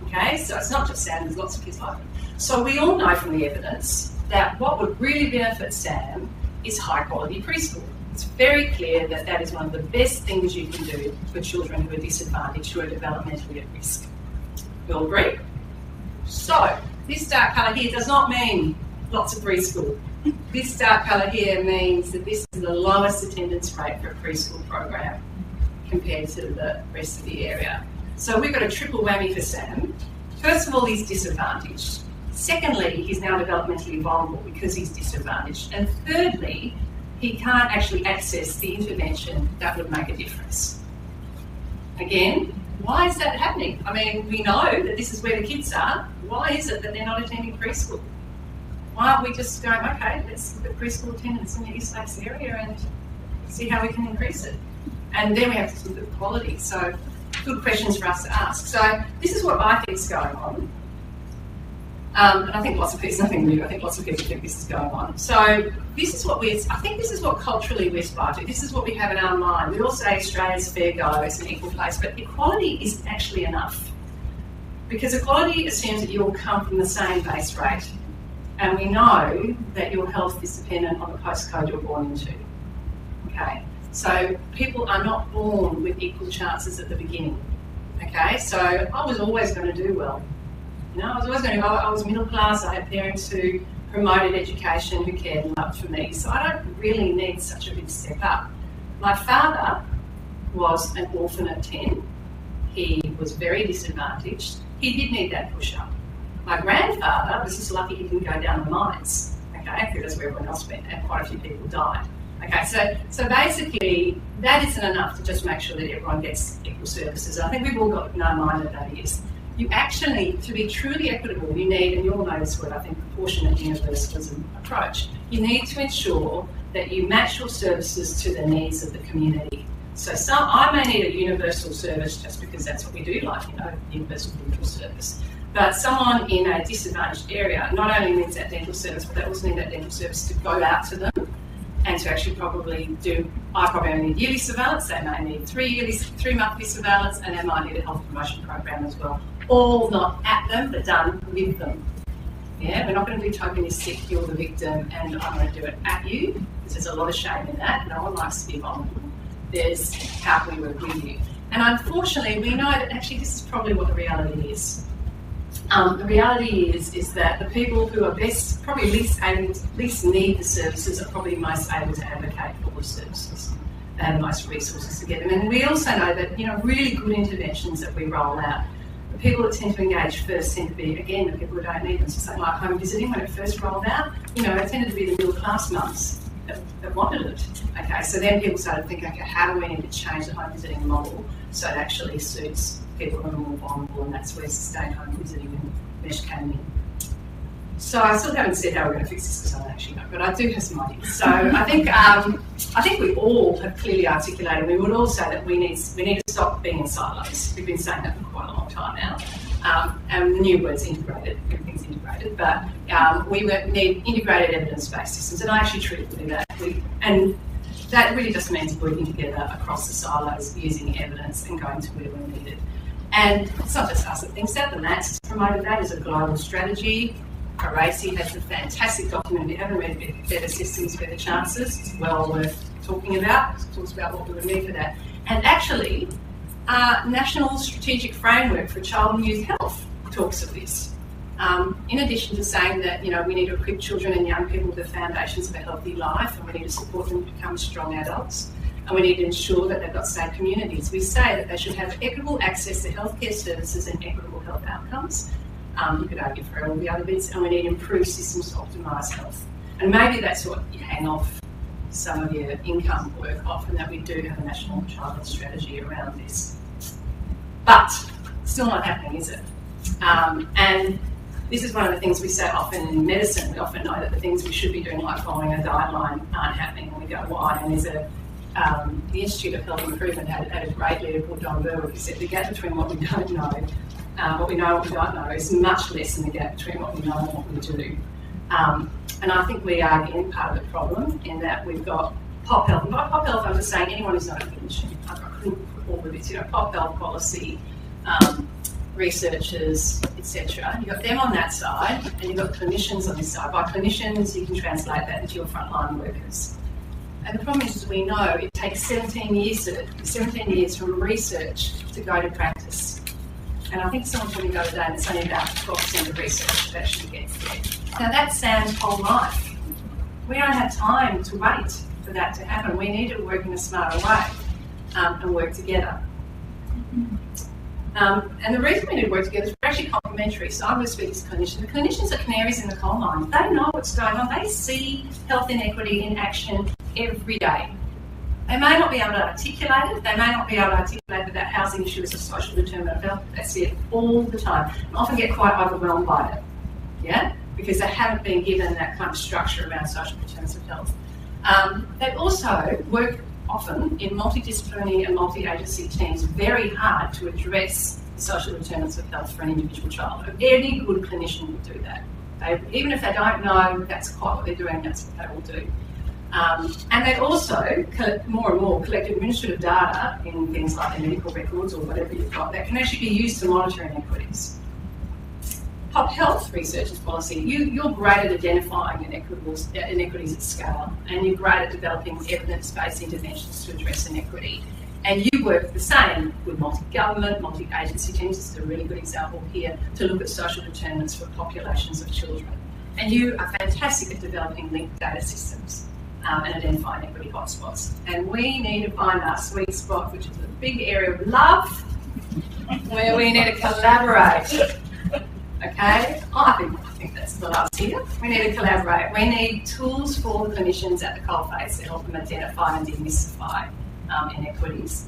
Okay, so it's not just Sam, there's lots of kids like him. So we all know from the evidence that what would really benefit Sam is high quality preschool. It's very clear that that is one of the best things you can do for children who are disadvantaged, who are developmentally at risk. We all agree? So, this dark colour here does not mean lots of preschool. This dark colour here means that this is the lowest attendance rate for a preschool program compared to the rest of the area. So we've got a triple whammy for Sam. First of all, he's disadvantaged. Secondly, he's now developmentally vulnerable because he's disadvantaged. And thirdly, he can't actually access the intervention that would make a difference. Again, why is that happening? I mean, we know that this is where the kids are. Why is it that they're not attending preschool? Why aren't we just going, okay, let's look at preschool attendance in the East Lakes area and see how we can increase it? And then we have to look at quality. So, good questions for us to ask. So, this is what I think is going on. And I think lots of people, it's nothing new, I think lots of people think this is going on. So this is what I think this is what culturally we aspire to. This is what we have in our mind. We all say Australia's fair go, it's an equal place, but equality isn't actually enough. Because equality assumes that you all come from the same base rate. And we know that your health is dependent on the postcode you're born into. Okay, so people are not born with equal chances at the beginning. Okay, so I was always going to do well. You know, I was middle class, I had parents who promoted education, who cared and loved for me, so I don't really need such a big step up. My father was an orphan at 10. He was very disadvantaged. He did need that push-up. My grandfather was just lucky he didn't go down the mines, okay, because where everyone else went, and quite a few people died. Okay, so basically, that isn't enough to just make sure that everyone gets equal services. And I think we've all got in our mind that that is. You actually, to be truly equitable, you need, and you all know this word, I think, proportionate universalism approach. You need to ensure that you match your services to the needs of the community. So I may need a universal service just because that's what we do, like, you know, universal dental service. But someone in a disadvantaged area not only needs that dental service, but they also need that dental service to go out to them and to actually probably do, I probably only need yearly surveillance, they may need 3 monthly surveillance, and they might need a health promotion program as well. All not at them, but done with them. Yeah, we're not going to do tokenistic, you're the victim, and I'm going to do it at you, because there's a lot of shame in that. No one likes to be vulnerable. There's how can we work with you. And unfortunately, we know that actually this is probably what the reality is. The reality is that the people who are probably least need the services are probably most able to advocate for the services. They have the most resources to get them. And we also know that, you know, really good interventions that we roll out, the people that tend to engage first tend to be, again, the people who don't need them. So something like home visiting, when it first rolled out, you know, it tended to be the middle class mums that wanted it. Okay, so then people started thinking, okay, how do we need to change the home visiting model so it actually suits people who are more vulnerable, and that's where sustained home visiting and mesh came in. So I still haven't said how we're going to fix this because I don't actually know, but I do have some ideas. So I think we all have clearly articulated, we would all say that we need to stop being in silos. We've been saying that for quite a long time now. And the new word's integrated, everything's integrated, but we need integrated evidence-based systems, and I actually truly believe that. And that really just means working together across the silos, using evidence and going to where we need it. And it's not just us that thinks that, the NATS has promoted that as a global strategy. ACOSS has a fantastic document. If you haven't read Better Systems, Better Chances, it's well worth talking about. It talks about what we would need for that. And actually, National Strategic Framework for Child and Youth Health talks of this. In addition to saying that, you know, we need to equip children and young people with the foundations of a healthy life, and we need to support them to become strong adults, and we need to ensure that they've got safe communities. We say that they should have equitable access to healthcare services and equitable health outcomes. You could argue for all the other bits, and we need improved systems to optimise health. And maybe that's what you hang off some of your income work off, and that we do have a national child health strategy around this. But still not happening, is it? And this is one of the things we say often in medicine. We often know that the things we should be doing, like following a guideline, aren't happening, and we go, why? And there's the Institute of Health Improvement had a great leader called Don Berwick who said the gap between what we don't know, what we know and what we don't know is much less than the gap between what we know and what we do. And I think we are, again, part of the problem in that we've got pop health. And by pop health, I'm just saying anyone who's not a clinician. I couldn't put all of this, pop health policy, researchers, etc. You've got them on that side, and you've got clinicians on this side. By clinicians, you can translate that into your frontline workers. And the problem is, as we know, it takes 17 years from research to go to practice. And I think someone told me the other day that it's only about 12% of research that actually gets there. Now that's Sam's whole life. We don't have time to wait for that to happen. We need to work in a smarter way and work together. And the reason we need to work together is we're actually complementary. So I'm going to speak as clinicians. The clinicians are canaries in the coal mine. They know what's going on. They see health inequity in action every day. They may not be able to articulate it. They may not be able to articulate that that housing issue is a social determinant of health. They see it all the time and often get quite overwhelmed by it. Yeah? Because they haven't been given that kind of structure around social determinants of health. They also work often in multidisciplinary and multi-agency teams very hard to address the social determinants of health for an individual child. Any good clinician would do that. Even if they don't know that's quite what they're doing, that's what they will do. And they also more and more collect administrative data in things like their medical records or whatever you've got that can actually be used to monitor inequities. Pop health researchers policy, you're great at identifying inequities at scale, and you're great at developing evidence-based interventions to address inequity. And you work the same with multi-government, multi-agency teams. This is a really good example here to look at social determinants for populations of children. And you are fantastic at developing linked data systems and identifying equity hotspots. And we need to find our sweet spot, which is a big area of love, where we need to collaborate. Okay, I think that's the last here. We need to collaborate. We need tools for the clinicians at the coalface to help them identify and demystify inequities.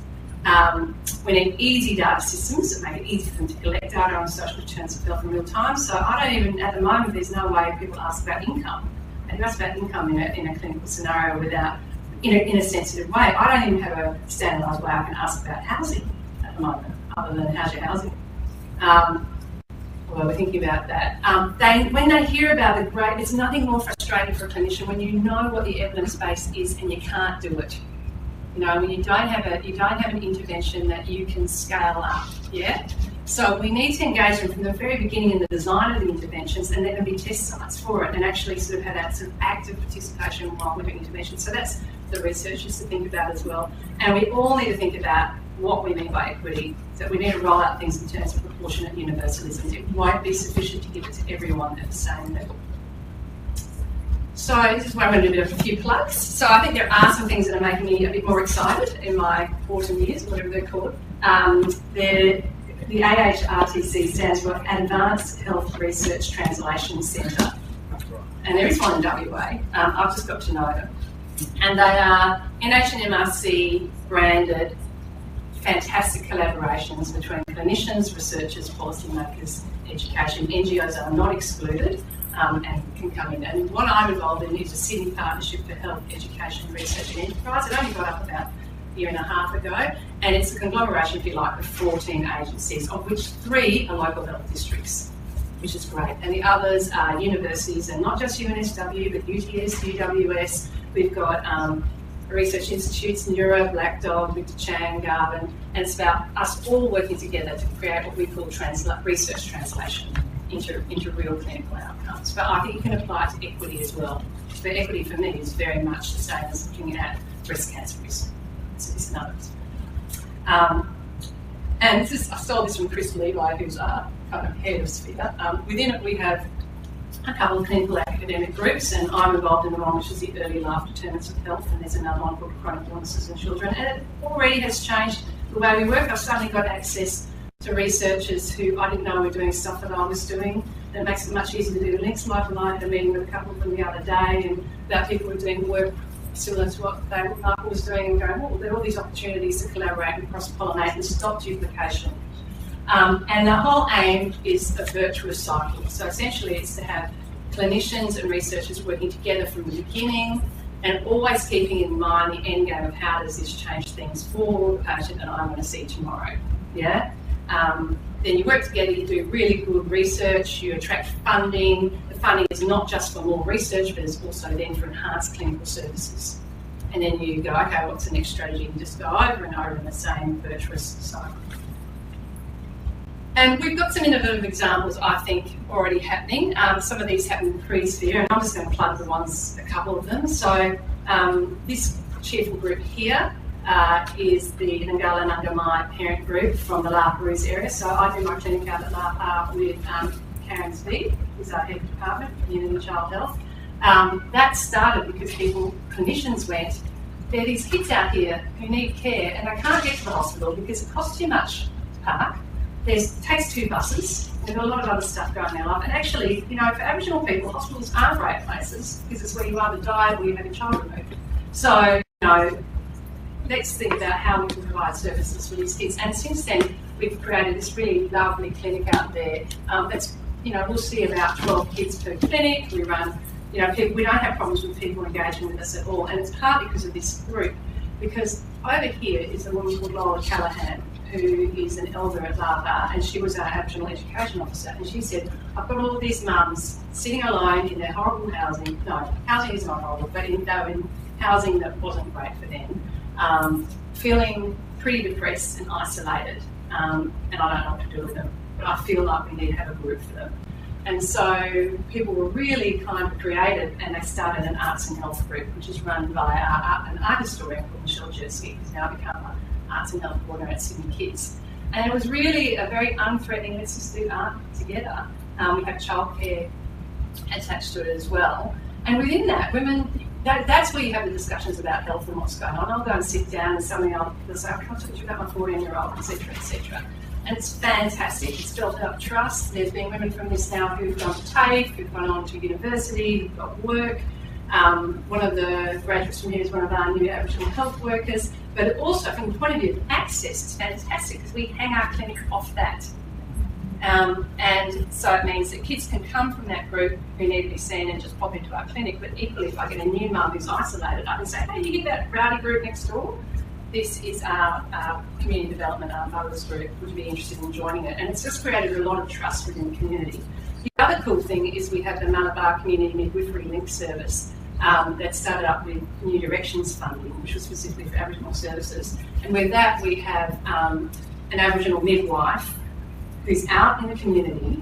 We need easy data systems that make it easy for them to collect data on social determinants of health in real time. So I don't even, at the moment, there's no way people ask about income. And you ask about income in a clinical scenario without, in a sensitive way. I don't even have a standardised way I can ask about housing at the moment, other than how's your housing. Although we're thinking about that. When they hear about the great, there's nothing more frustrating for a clinician when you know what the evidence base is and you can't do it. When you don't have an intervention that you can scale up. Yeah. So we need to engage them from the very beginning in the design of the interventions, and there can be test sites for it, and actually sort of have that sort of active participation while we're doing interventions. So that's the researchers to think about as well. And we all need to think about what we mean by equity. So we need to roll out things in terms of proportionate universalism. It won't be sufficient to give it to everyone at the same level. So this is where I'm going to do a bit of a few plugs. So I think there are some things that are making me a bit more excited in my autumn years, whatever they're called. The AHRTC stands for Advanced Health Research Translation Centre. And there is one in WA. I've just got to know them. And they are NHMRC branded fantastic collaborations between clinicians, researchers, policymakers, education. NGOs are not excluded and can come in. And what I'm involved in is a Sydney Partnership for Health, Education, Research and Enterprise. It only got up about a year and a half ago, and it's a conglomeration, if you like, of 14 agencies, of which 3 are local health districts, which is great. And the others are universities, and not just UNSW, but UTS, UWS. We've got research institutes, Neuro, Black Dog, Victor Chang, Garvin, and it's about us all working together to create what we call research translation into real clinical outcomes. But I think you can apply it to equity as well. But equity for me is very much the same as looking at breast cancer risk. So this is another. And this is, I stole this from Chris Levi, who's our kind of head of Sphere. Within it we have a couple of clinical academic groups, and I'm involved in the one which is the Early Life Determinants of Health, and there's another one called Chronic Illnesses in Children. And it already has changed the way we work. I've suddenly got access to researchers who I didn't know were doing stuff that I was doing. That makes it much easier to do links. Michael and I had a meeting with a couple of them the other day, and about people who are doing work similar to what Michael was doing, and going, well, there are all these opportunities to collaborate and cross-pollinate and stop duplication. And the whole aim is a virtuous cycle. So essentially it's to have clinicians and researchers working together from the beginning and always keeping in mind the end game of how does this change things for the patient that I'm going to see tomorrow. Yeah. Then you work together, you do really good research, you attract funding. The funding is not just for more research, but it's also then for enhanced clinical services. and then you go, okay, what's the next strategy? And just go over and over in the same virtuous cycle. And we've got some innovative examples, I think, already happening. Some of these happen pre-Sphere, and I'm just going to plug a couple of them. So this cheerful group here is the Ngala Nungamai parent group from the La Perouse area. So I do my clinic out at La with Karen Speed, who's our head of department, Community Child Health. That started because clinicians went, there are these kids out here who need care and they can't get to the hospital because it costs too much to park. It takes 2 buses. There's a lot of other stuff going on in their life. And actually, you know, for Aboriginal people, hospitals aren't great places because it's where you either die or you have your child removed. So, you know, let's think about how we can provide services for these kids. And since then, we've created this really lovely clinic out there. That's, you know, we'll see about 12 kids per clinic. We run, you know, we don't have problems with people engaging with us at all. And it's partly because of this group. Because over here is a woman called Lola Callahan, who is an elder at Lava, and she was our Aboriginal Education Officer, and she said, I've got all of these mums sitting alone in their horrible housing. No, housing is not horrible, but they were in housing that wasn't great for them, feeling pretty depressed and isolated, and I don't know what to do with them, but I feel like we need to have a group for them. And so people were really kind of creative, and they started an arts and health group, which is run by an art historian called Michelle Jersky, who's now become an arts and health coordinator at Sydney Kids. And it was really a very unthreatening, let's just do art together. We have childcare attached to it as well. And within that, women, that's where you have the discussions about health and what's going on. I'll go and sit down and somebody else will say, I can't talk to you about my 14-year-old, etc., etc. And it's fantastic. It's built up trust. There's been women from this now who've gone to TAFE, who've gone on to university, who've got work. One of the graduates from here is one of our new Aboriginal health workers. But also, from the point of view of access, it's fantastic because we hang our clinic off that. And so it means that kids can come from that group who need to be seen and just pop into our clinic. But equally, if I get a new mum who's isolated, I can say, hey, you get that rowdy group next door? This is our community development, our mothers group, would be interested in joining it. And it's just created a lot of trust within the community. The other cool thing is we have the Malabar Community Midwifery Link service that started up with New Directions funding, which was specifically for Aboriginal services. And with that, we have an Aboriginal midwife who's out in the community,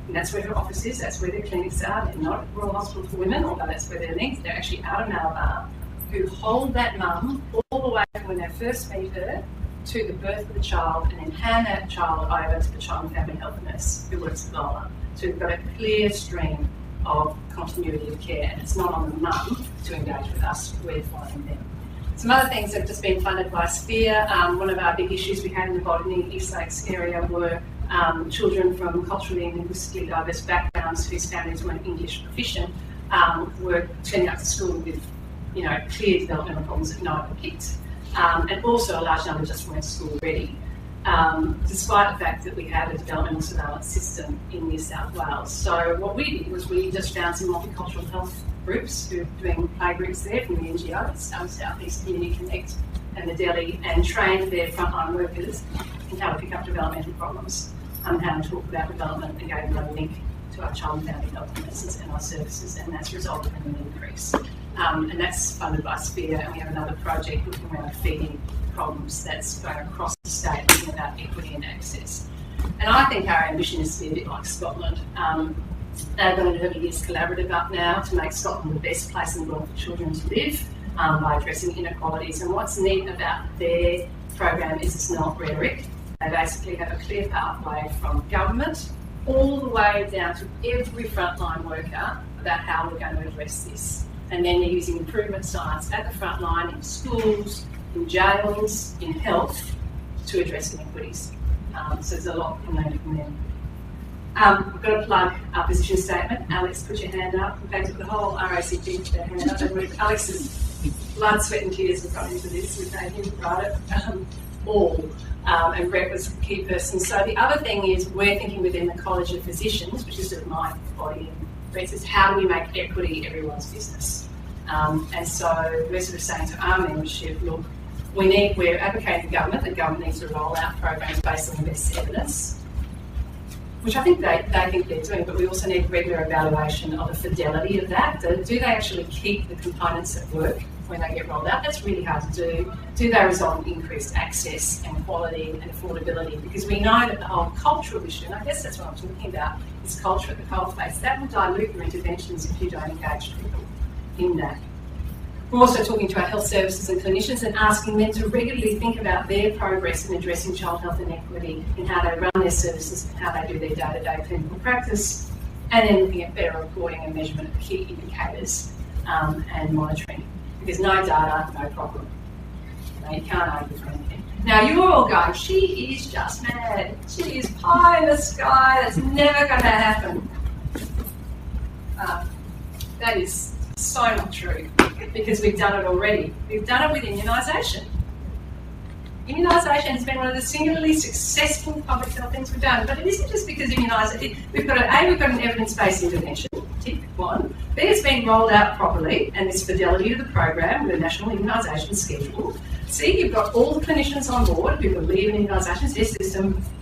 and that's where her office is, that's where their clinics are. They're not at Royal Hospital for Women, although that's where they're linked. They're actually out of Malabar, who hold that mum all the way from when they first meet her to the birth of the child, and then hand that child over to the child and family health nurse who works at Lola. So we've got a clear stream of continuity of care, and it's not on the mum to engage with us, we're following them. Some other things that have just been funded by Sphere. One of our big issues we had in the Botany East Lakes area were children from culturally and linguistically diverse backgrounds whose families weren't English proficient were turning up to school with, you know, clear developmental problems that no one picked. And also a large number just weren't school ready. Despite the fact that we have a developmental surveillance system in New South Wales. So what we did was we just found some multicultural health groups who are doing play groups there from the NGOs, South East Community Connect and the Delhi, and trained their frontline workers in how to pick up developmental problems, how to talk about development, and gave them a link to our child and family health nurses and our services, and that's resulted in an increase. And that's funded by Sphere, and we have another project looking around feeding problems that's going across the state, looking about equity and access. And I think our ambition is to be a bit like Scotland. They've got an early years collaborative up now to make Scotland the best place in the world for children to live by addressing inequalities. And what's neat about their program is it's not rhetoric. They basically have a clear pathway from government all the way down to every frontline worker about how we're going to address this. And then they're using improvement science at the front line in schools, in jails, in health, to address inequities. So there's a lot we can learn from them. We've got to plug our position statement. Alex, put your hand up. In fact, the whole RACG put their hand up. And Alex's blood, sweat and tears have gone into this. We've made him write it all. And Brett was a key person. So the other thing is we're thinking within the College of Physicians, which is sort of my body, and Brett says, how do we make equity everyone's business? And so we're sort of saying to our membership, look, we're advocating the government needs to roll out programs based on the best evidence, which I think they think they're doing, but we also need regular evaluation of the fidelity of that. Do they actually keep the components that work when they get rolled out. That's really hard to do. Do they result in increased access and quality and affordability? Because we know that the whole cultural issue, and I guess that's what I'm talking about, is culture at the coalface. That will dilute your interventions if you don't engage people in that. We're also talking to our health services and clinicians and asking them to regularly think about their progress in addressing child health inequity in how they run their services and how they do their day-to-day clinical practice, and then looking at better reporting and measurement of key indicators and monitoring. Because no data, no problem. You can't argue for anything. Now you're all going, she is just mad. She is pie in the sky. That's never going to happen. That is so not true, because we've done it already. We've done it with immunisation. Immunisation has been one of the singularly successful public health things we've done, but it isn't just because immunisation. We've got an evidence-based intervention, tick one. B, it's been rolled out properly, and there's fidelity to the program with a national immunisation schedule. C, you've got all the clinicians on board who believe in immunisations.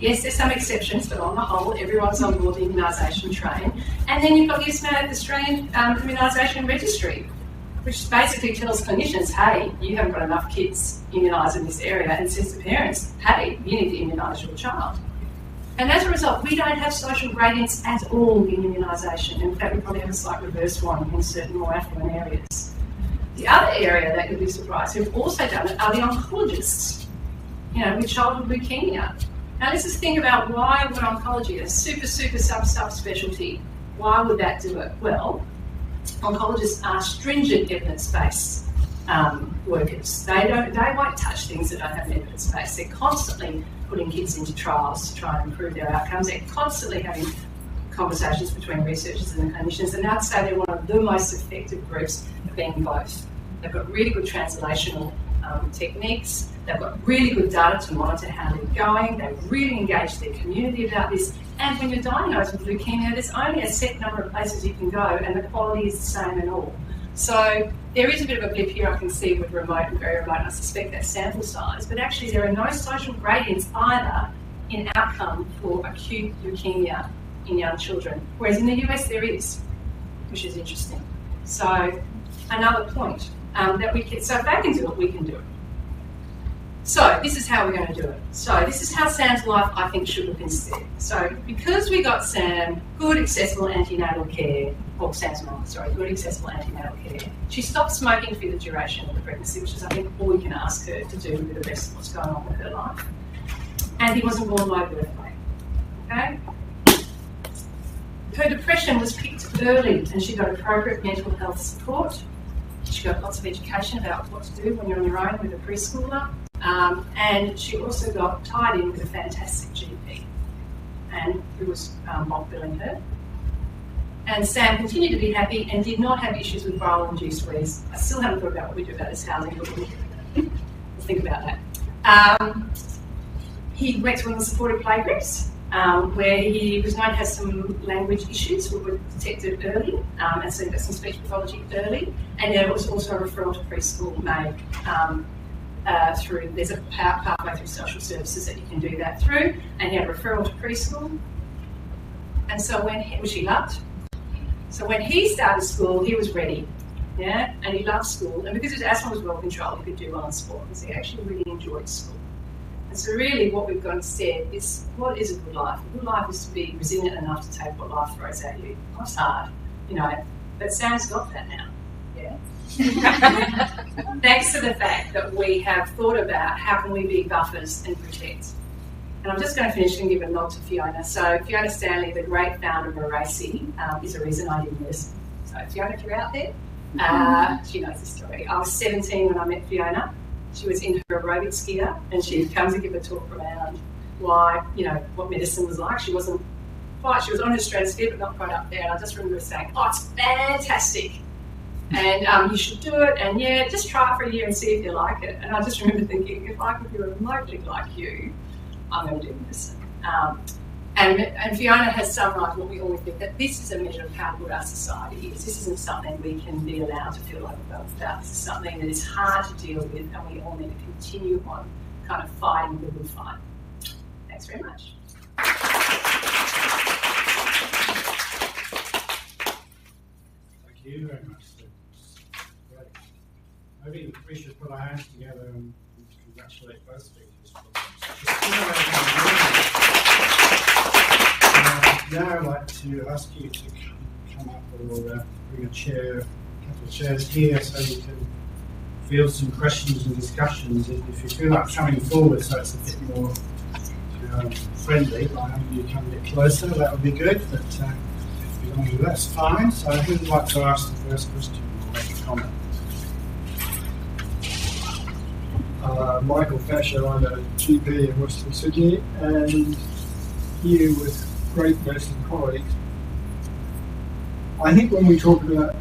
Yes, there's some exceptions, but on the whole, everyone's on board the immunisation train. And then you've got the Australian Immunisation Registry, which basically tells clinicians, hey, you haven't got enough kids immunised in this area, and says to parents, hey, you need to immunise your child. And as a result, we don't have social gradients at all in immunisation. In fact, we probably have a slight reverse one in certain more affluent areas. The other area that you'll be surprised who've also done it are the oncologists, with childhood leukemia. Now let's just think about why would oncology, a super subspecialty, why would that do it? Well, oncologists are stringent evidence-based workers. They won't touch things that don't have an evidence base. They're constantly putting kids into trials to try and improve their outcomes. They're constantly having conversations between researchers and the clinicians, and I'd say they're one of the most effective groups at being both. They've got really good translational techniques. They've got really good data to monitor how they're going. They really engage their community about this. And when you're diagnosed with leukemia, there's only a set number of places you can go, and the quality is the same in all. So there is a bit of a blip here I can see with remote and very remote, and I suspect that's sample size, but actually there are no social gradients either in outcome for acute leukemia in young children, whereas in the US there is, which is interesting. So another point that we can, so if they can do it, we can do it. So this is how we're going to do it. So this is how Sam's life, I think, should look instead. So because we got Sam good accessible antenatal care, or Sam's mum, sorry, good accessible antenatal care, she stopped smoking for the duration of the pregnancy, which is, I think, all we can ask her to do with the rest of what's going on with her life. And he wasn't born by birthday. Okay? Her depression was picked early, and she got appropriate mental health support. She got lots of education about what to do when you're on your own with a preschooler. And she also got tied in with a fantastic GP, and who was bulk billing her. And Sam continued to be happy and did not have issues with viral-induced wheeze. I still haven't thought about what we do about his housing, but we'll think about that. He went to one of the supported playgroups, where he was known to have some language issues that were detected early, and so he got some speech pathology early, and there was also a referral to preschool made there's a pathway through social services that you can do that through, and he had a referral to preschool, and so which he loved. So when he started school, he was ready, and he loved school, and because his asthma was well controlled, he could do well in sport, because he actually really enjoyed school. And so really what we've got instead is, what is a good life? A good life is to be resilient enough to take what life throws at you. It's hard, but Sam's got that now, yeah? Thanks to the fact that we have thought about how can we be buffers and protect. And I'm just going to finish and give a nod to Fiona. So Fiona Stanley, the great founder of Eracy, is a reason I did this. So Fiona, if you're out there, she knows the story. I was 17 when I met Fiona. She was in her aerobics gear, and she comes to give a talk around why, what medicine was like. She wasn't quite, she was on her stratosphere, but not quite up there. And I just remember saying, oh, it's fantastic. And you should do it, and yeah, just try it for a year and see if you like it. And I just remember thinking, if I could be remotely like you, I'm going to do this. And Fiona has summarised what we all think, that this is a measure of how good our society is. This isn't something we can be allowed to feel overwhelmed about. This is something that is hard to deal with, and we all need to continue on kind of fighting the good fight. Thanks very much. Thank you very much. Great. maybe we should put our hands together and congratulate both speakers. Now I'd like to ask you to come up or bring a chair, a couple of chairs here so you can field some questions and discussions. If you feel like coming forward so it's a bit more friendly, by having you come a bit closer, that would be good, but if you don't do that's fine. So who would like to ask the first question or make a comment? Michael Fasher, I'm a GP in Western Sydney, and here with great nursing colleagues. I think when we talk about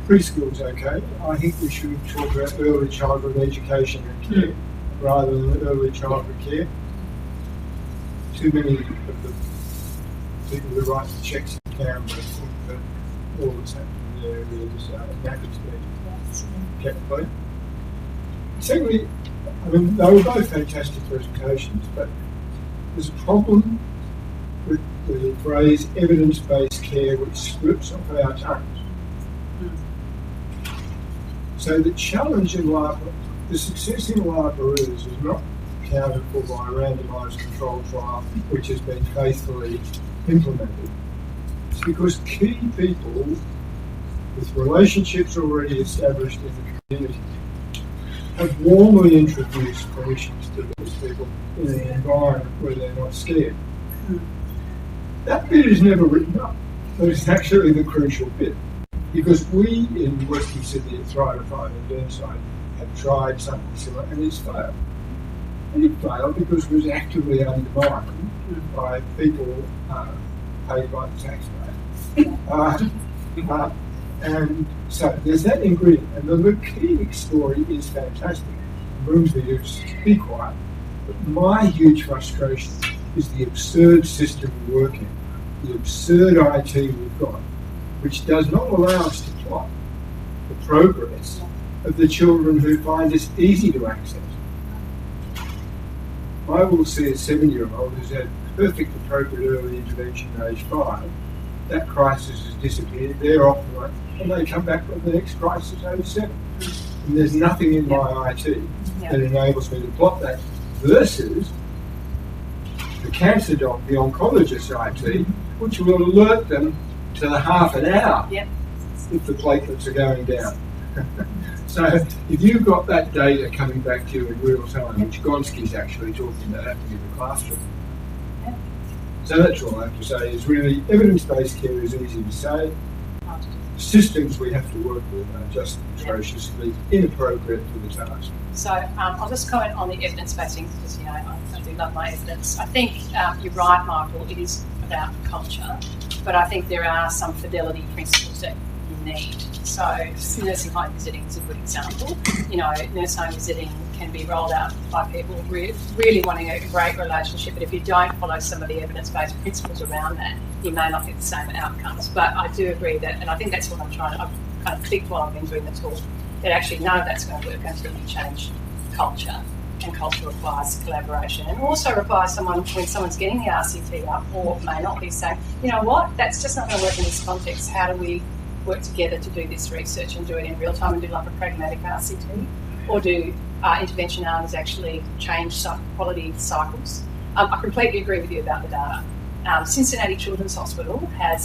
preschool's okay, I think we should talk about early childhood education and care rather than early childhood care. Too many of the people who write the checks in Canberra think that all that's happening there is nappies being kept clean. Secondly, I mean, they were both fantastic presentations, but there's a problem with the phrase evidence-based care which slips off our tongues. So the challenge in the success in LAPA is not accounted for by a randomised controlled trial which has been faithfully implemented. It's because key people with relationships already established in the community have warmly introduced clinicians to those people in an environment where they're not scared. That bit is never written up, but it's actually the crucial bit. Because we in Western Sydney at Thrive and Burnside have tried something similar and it's failed. And it failed because it was actively undermined by people paid by the taxpayer. And so there's that ingredient. And the leukemic story is fantastic. It brings me to be quiet. But my huge frustration is the absurd system we work in, the absurd IT we've got, which does not allow us to plot the progress of the children who find this easy to access. I will see a 7-year-old who's had perfect appropriate early intervention at age 5. That crisis has disappeared, they're off the way, and they come back with the next crisis at age 7. And there's nothing in my IT that enables me to plot that versus the cancer doc, the oncologist IT, which will alert them to the half an hour if the platelets are going down. So if you've got that data coming back to you in real time, which Gonski's actually talking about happening in the classroom. So that's all I have to say is really evidence-based care is easy to say. The systems we have to work with are just atrociously inappropriate for the task. So I'll just comment on the evidence-based things because I do love my evidence. I think you're right, Michael, it is about culture, but I think there are some fidelity principles that you need. So nursing home visiting is a good example. Nursing home visiting can be rolled out by people really wanting a great relationship, but if you don't follow some of the evidence-based principles around that, you may not get the same outcomes. But I do agree that, and I think that's what I've kind of clicked while I've been doing the talk, that actually none of that's going to work until you change culture. And culture requires collaboration and also requires someone, when someone's getting the RCT up or may not be, saying, you know what, that's just not going to work in this context. How do we work together to do this research and do it in real time and do like a pragmatic RCT? Or do intervention arms actually change quality cycles? I completely agree with you about the data. Cincinnati Children's Hospital I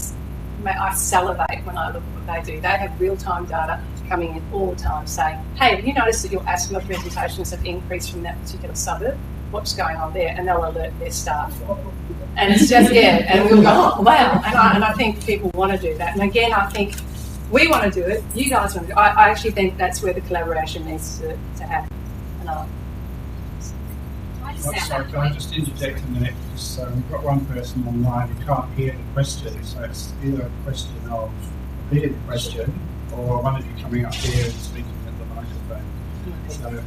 salivate when I look at what they do. They have real-time data coming in all the time saying, hey, have you noticed that your asthma presentations have increased from that particular suburb? What's going on there? And they'll alert their staff. And it's just, and we'll go, oh, wow. And I think people want to do that. And again, I think we want to do it. You guys want to do it. I actually think that's where the collaboration needs to happen. Sorry, can I just interject a minute? Because we've got one person online who can't hear the question, so it's either a question of repeating the question or one of you coming up here and speaking at the microphone. So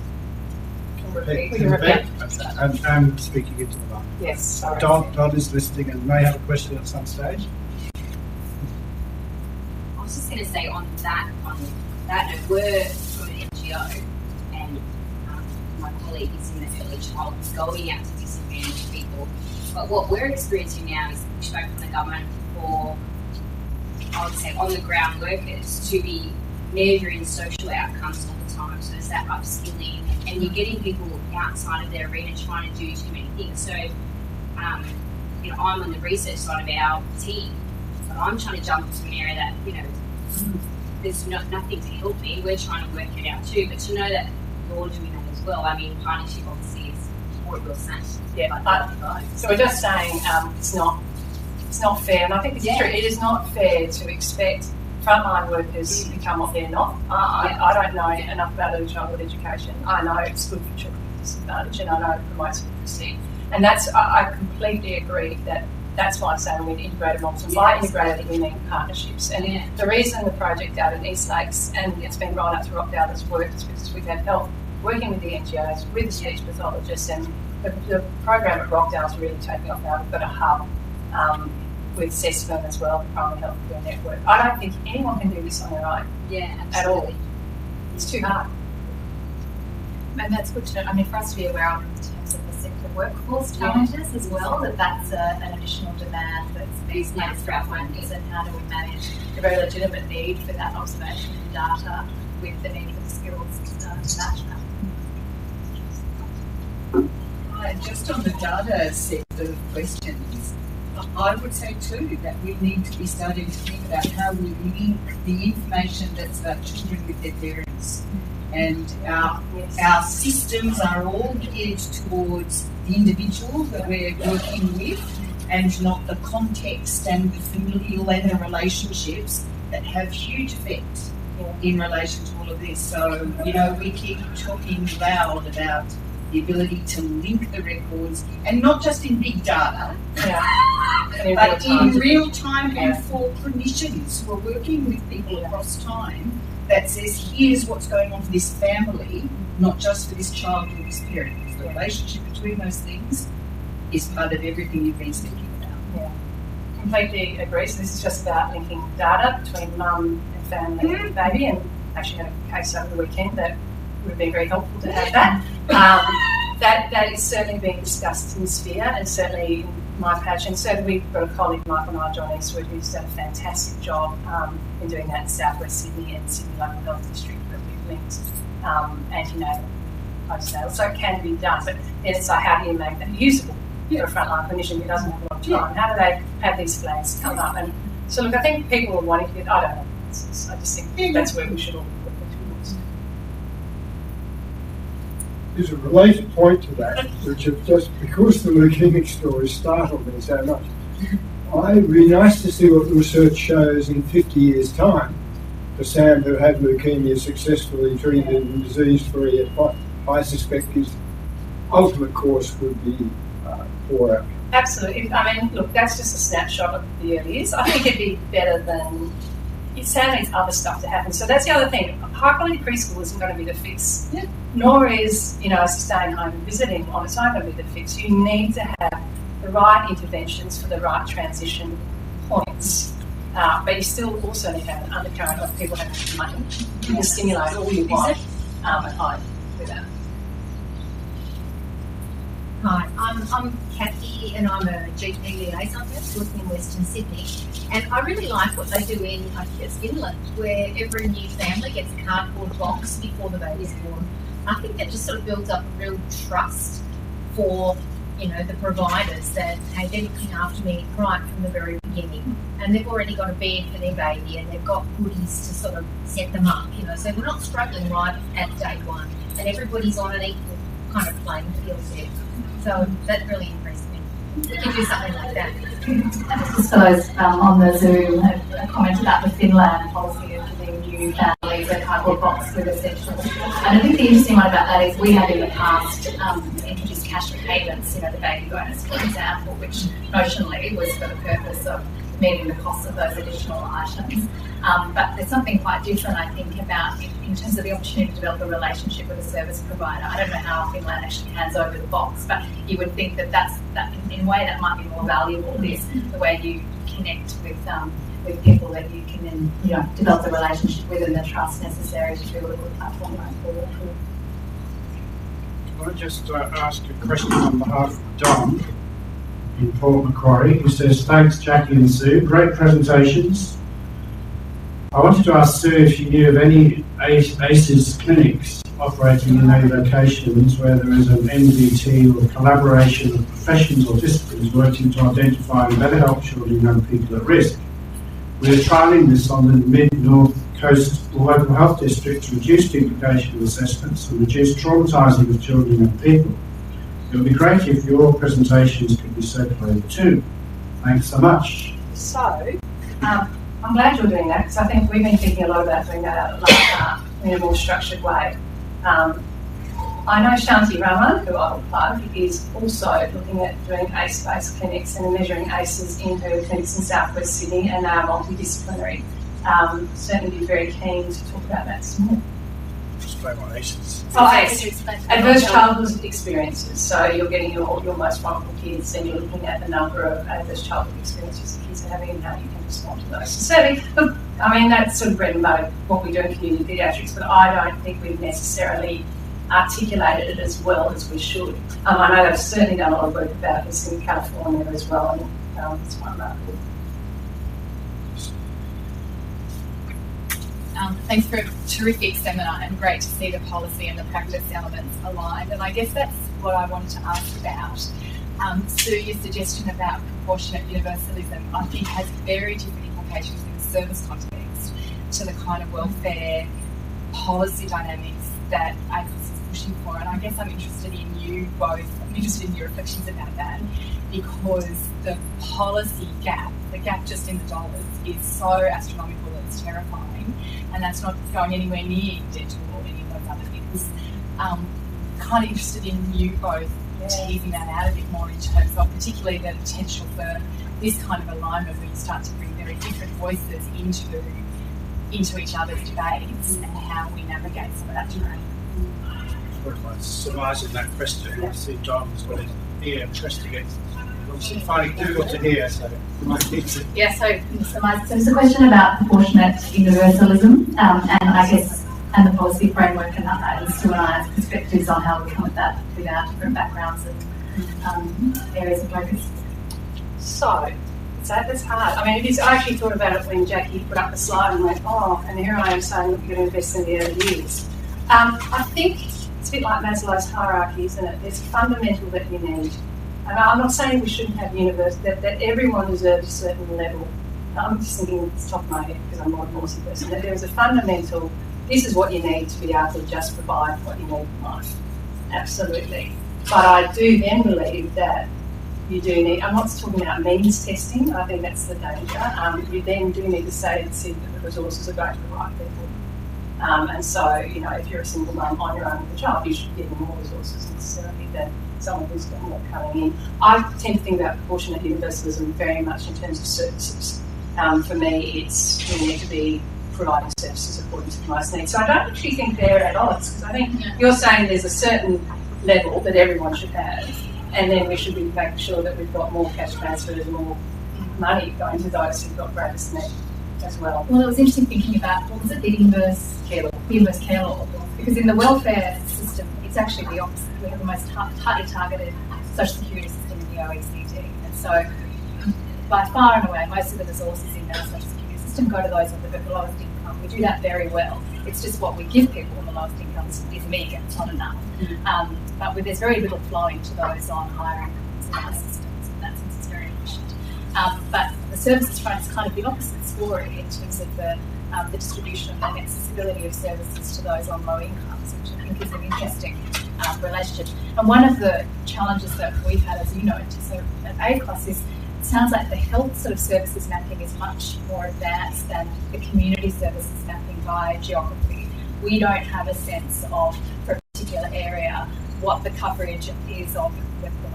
repeat and speaking into the microphone. Yes, sorry. Dodd is listening and may have a question at some stage. I was just going to say on that note, we're from an NGO and my colleague is in the early child going out to disadvantaged people. But what we're experiencing now is pushback from the government for, I would say, on the ground workers to be measuring social outcomes all the time. So it's that upskilling, and you're getting people outside of their arena trying to do too many things. So, you know, I'm on the research side of our team, but I'm trying to jump into an area that, you know, there's nothing to help me. We're trying to work it out too, but to know that you're doing that as well. I mean, partnership obviously is what you're saying. Yeah, so we're just saying it's not fair, and I think it's true. It is not fair to expect frontline workers to become what they're not. I don't know enough about early childhood education. I know it's good for children with disadvantage, and I know it promotes literacy. And I completely agree that's why I'm saying we need integrated models. And by integrated, we mean partnerships. And the reason the project out in East Lakes, and it's been rolled out to Rockdale, has worked is because we've had help working with the NGOs, with the speech pathologists, and the program at Rockdale is really taking off now. We've got a hub with CESFM as well, the Primary Health Care Network. I don't think anyone can do this on their own. Yeah, absolutely. At all. It's too hard. And that's good to know. I mean, for us to be aware of in terms of the sector workforce challenges as well, that's an additional demand that's being placed for our funders, and how do we manage the very legitimate need for that observation and data with the need for the skills to match that. And just on the data set of questions, I would say too that we need to be starting to think about how we link the information that's about children with their parents. And our systems are all geared towards the individual that we're working with, and not the context and the familial and the relationships that have huge effect in relation to all of this. So, you know, we keep talking loud about the ability to link the records, and not just in big data, but in real time, and for clinicians who are working with people across time, that says, here's what's going on for this family, not just for this child or this parent. Because the relationship between those things is part of everything you've been speaking about. Yeah, completely agree. So this is just about linking data between mum and family and baby, and actually had a case over the weekend that would have been very helpful to have that. That is certainly being discussed in the sphere, and certainly in my patch, and certainly we've got a colleague, Michael Nye, John Eastwood, who's done a fantastic job in doing that in South West Sydney and Sydney Local Health District, where we've linked antenatal, postnatal. So it can be done, but then it's like, how do you make that usable for a frontline clinician who doesn't have a lot of time? How do they have these flags come up? And so look, I think people are wanting to get, I don't know, I just think that's where we should all work towards. There's a related point to that, which is just because the leukemic story startled me so much. It'd be nice to see what the research shows in 50 years' time for Sam, who had leukemia successfully treated and disease-free. I suspect his ultimate course would be poor outcome. Absolutely. I mean, look, that's just a snapshot of the early years. I think it'd be better than... It sadly needs other stuff to happen. So that's the other thing. High-quality preschool isn't going to be the fix. Yeah. Nor is, staying home and visiting on its own going to be the fix. You need to have the right interventions for the right transition points. But you still also need to have an undercurrent of people having money. You can stimulate all you want at home with that. Hi, I'm Jacqui, and I'm a GP liaison nurse working in Western Sydney. And I really like what they do in, I guess, Finland, where every new family gets a cardboard box before the baby's born. I think that just sort of builds up a real trust for, the providers that, hey, they're looking after me right from the very beginning. And they've already got a bed for their baby, and they've got goodies to sort of set them up, So we're not struggling right at day one. And everybody's on an equal kind of playing field there. So that really impressed me. We can do something like that. Just for those on the Zoom, a comment about the Finland policy of giving new families a cardboard box with essentials. And I think the interesting one about that is we have in the past introduced cash payments, the baby bonus, for example, which notionally was for the purpose of meeting the cost of those additional items. But there's something quite different, I think, about in terms of the opportunity to develop a relationship with a service provider. I don't know how Finland actually hands over the box, but you would think that in a way that might be more valuable, is the way you connect with people that you can then develop a relationship with, and the trust necessary to build a good platform going forward. Can I just ask a question on behalf of Don in Port Macquarie, who says, thanks Jackie and Sue, great presentations. I wanted to ask Sue if she knew of any ACES clinics operating in any locations where there is an MDT or collaboration of professions or disciplines working to identify and better help children and young people at risk. We are trialling this on the Mid-North Coast local health district to reduce duplication of assessments and reduce traumatising of children and young people. It would be great if your presentations could be circulated too. Thanks so much. So, I'm glad you're doing that because I think we've been thinking a lot about doing that in a more structured way. I know Shanti Raman, who I will plug, is also looking at doing ACE-based clinics and measuring ACEs in her clinics in South West Sydney, and they are multidisciplinary. Certainly be very keen to talk about that some more. Explain what ACEs. ACE, adverse childhood experiences. So you're getting your most vulnerable kids and you're looking at the number of adverse childhood experiences the kids are having and how you can respond to those. So, look, I mean, that's sort of bread and butter what we do in community paediatrics, but I don't think we've necessarily articulated it as well as we should. I know they've certainly done a lot of work about this in California as well, and it's one that would. Thanks for a terrific seminar and great to see the policy and the practice elements aligned. And I guess that's what I wanted to ask about. Sue, your suggestion about proportionate universalism, I think has very different implications in the service context to the kind of welfare policy dynamics that ACOSS is pushing for. And I guess I'm interested in you both, I'm interested in your reflections about that, because the policy gap, the gap just in the dollars, is so astronomical that it's terrifying. And that's not going anywhere near dental or any of those other things. Kind of interested in you both teasing that out a bit more in terms of particularly the potential for this kind of alignment where you start to bring very different voices into each other's debates and how we navigate some of that terrain. By surmising that question, I see Don's got his ear pressed against it. It's finding difficult to hear, so you might need to. Yeah, so it's a question about proportionate universalism, and I guess and the policy framework and how that is Sue and I's perspectives on how we come at that with our different backgrounds and areas of focus. So that's hard. I mean, it is. I actually thought about it when Jacqui put up the slide and went, oh, and here I am saying that we're going to invest in the early years. I think it's a bit like Maslow's hierarchy, isn't it? There's a fundamental that you need. And I'm not saying we shouldn't have that everyone deserves a certain level. I'm just thinking at the top of my head because I'm not a policy person, that there is a fundamental, this is what you need to be able to just provide what you need in life. Absolutely. But I do then believe that you do need, I'm not talking about means testing, I think that's the danger. You then do need to say and see that the resources are going to the right people. And so, you know, if you're a single mum on your own with a child, you should give them more resources necessarily than someone who's got more coming in. I tend to think about proportionate universalism very much in terms of services. For me, it's we need to be providing services according to the most needs. So I don't actually think they're at odds, because I think you're saying there's a certain level that everyone should have, and then we should be making sure that we've got more cash transfers, more money going to those who've got greatest need as well. Well, it was interesting thinking about, what was it, the inverse care law? Because in the welfare system, it's actually the opposite. We have the most tightly targeted social security system in the OECD. And so, by far and away, most of the resources in our social security system go to those with the lowest income. We do that very well. It's just what we give people on the lowest incomes is meagre, it's not enough. But there's very little flowing to those on higher incomes in our systems. In that sense, it's very efficient. But the services front is kind of the opposite story in terms of the distribution and accessibility of services to those on low incomes, which I think is an interesting relationship. And one of the challenges that we've had, as you know, so at ACOSS is it sounds like the health sort of services mapping is much more advanced than the community services mapping by geography. We don't have a sense of, for a particular area, what the coverage is of.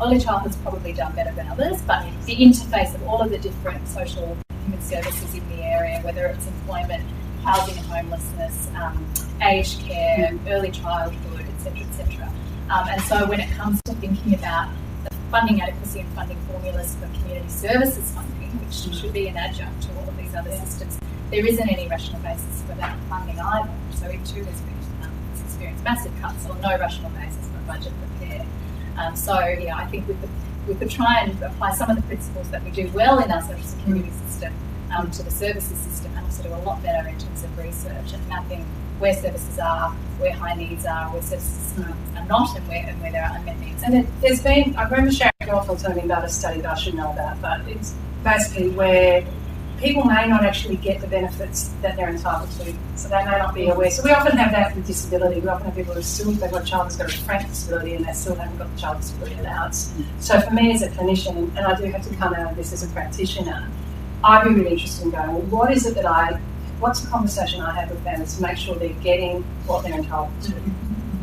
Early childhood's probably done better than others, but the interface of all of the different social human services in the area, whether it's employment, housing and homelessness, aged care, early childhood, etc., etc. And so when it comes to thinking about the funding adequacy and funding formulas for community services funding, which should be an adjunct to all of these other systems, there isn't any rational basis for that funding either. So it too has experienced massive cuts or no rational basis for budget for care. So I think we could try and apply some of the principles that we do well in our social security system to the services system, and also do a lot better in terms of research and mapping where services are, where high needs are, where services are not, and where there are unmet needs. And there's been, I remember Sharon Goldfield telling me about a study that I should know about, but it's basically where people may not actually get the benefits that they're entitled to, so they may not be aware. So we often have that with disability. We often have people who still, they've got a child who's got a frank disability and they still haven't got the child disability allowance. So for me as a clinician, and I do have to come out of this as a practitioner, I'd be really interested in going, well, what is it that what's the conversation I have with families to make sure they're getting what they're entitled to?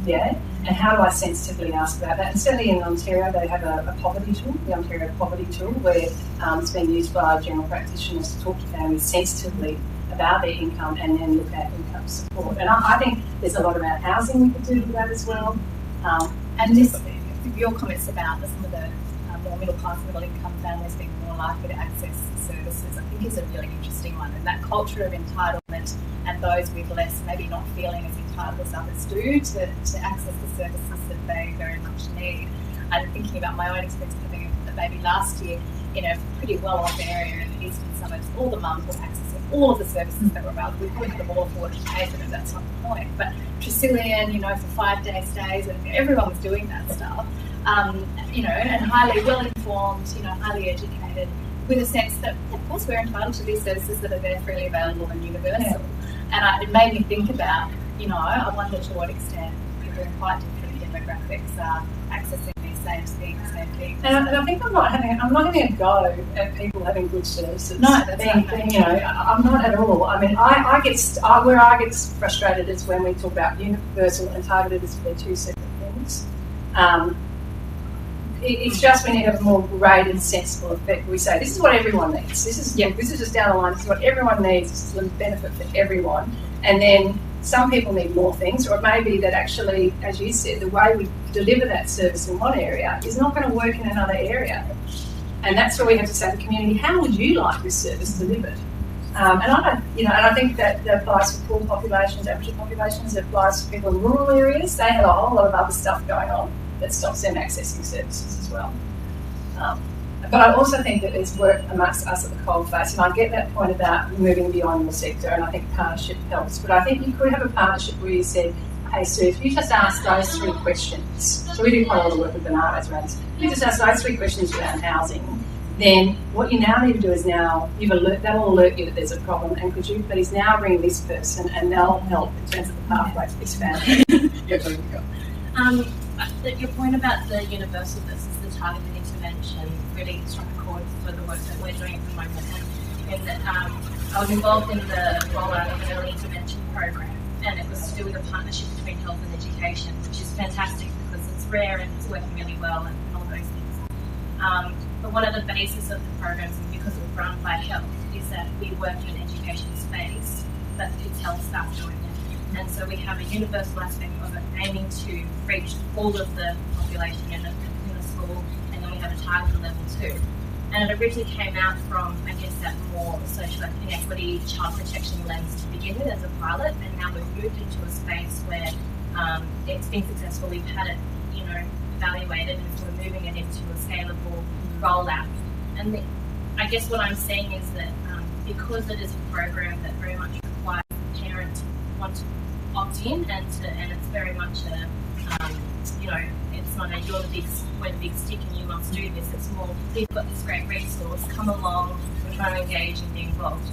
Yeah? And how do I sensitively ask about that? And certainly in Ontario, they have a poverty tool, the Ontario Poverty Tool, where it's being used by general practitioners to talk to families sensitively about their income and then look at income support. And I think there's a lot about housing we could do with that as well. And just your comments about some of the more middle class, middle income families being more likely to access services, I think is a really interesting one. And that culture of entitlement and those with less maybe not feeling as entitled as others do to access the services that they very much need. I'm thinking about my own experience of having a baby last year in a pretty well-off area in the eastern suburbs. All the mums were accessing all of the services that were available. We couldn't have all afforded to pay for them, that's not the point. But Tresillian, for 5-day stays, and everyone was doing that stuff. And highly well-informed, highly educated, with a sense that, of course, we're entitled to these services that are there freely available and universal. And it made me think about, I wonder to what extent people in quite different demographics are accessing these same things. And I think I'm not having a go at people having good services. No, that's I'm not at all. I mean, where I get frustrated is when we talk about universal and targeted as they're two separate things. It's just we need to have a more great and sensible effect. We say, this is what everyone needs. This is just down the line. This is what everyone needs. This is the benefit for everyone. And then some people need more things, or it may be that actually, as you said, the way we deliver that service in one area is not going to work in another area. And that's where we have to say to the community, how would you like this service delivered? And I think that applies for poor populations, Aboriginal populations. It applies for people in rural areas. They have a whole lot of other stuff going on that stops them accessing services as well. But I also think that there's work amongst us at the coalface, and I get that point about moving beyond the sector, and I think partnership helps. But I think you could have a partnership where you said, hey, Sue, if you just ask those 3 questions, so we do quite a lot of work with bananas around this, if you just ask those 3 questions around housing, then what you now need to do is that'll alert you that there's a problem, and could you please now bring this person, and they'll help in terms of the pathway to this family. Your point about the universal versus the targeted intervention really struck a chord for the work that we're doing at the moment. And I was involved in the rollout of the early intervention program, and it was to do with a partnership between health and education, which is fantastic because it's rare and it's working really well and all those things. But one of the bases of the programs, and because it's run by health, is that we work in an education space, but it's health staff doing it. And so we have a universal aspect of it, aiming to reach all of the population in a school, and then we have a targeted level 2. And it originally came out from, I guess, that more social inequity, child protection lens to begin with as a pilot, and now we've moved into a space where it's been successful. We've had it, evaluated, and we're moving it into a scalable rollout. And I guess what I'm saying is that because it is a program that very much requires the parent to want to opt in, and it's very much a, it's not a we're the big stick and you must do this. It's more, we've got this great resource, come along, we're trying to engage and be involved.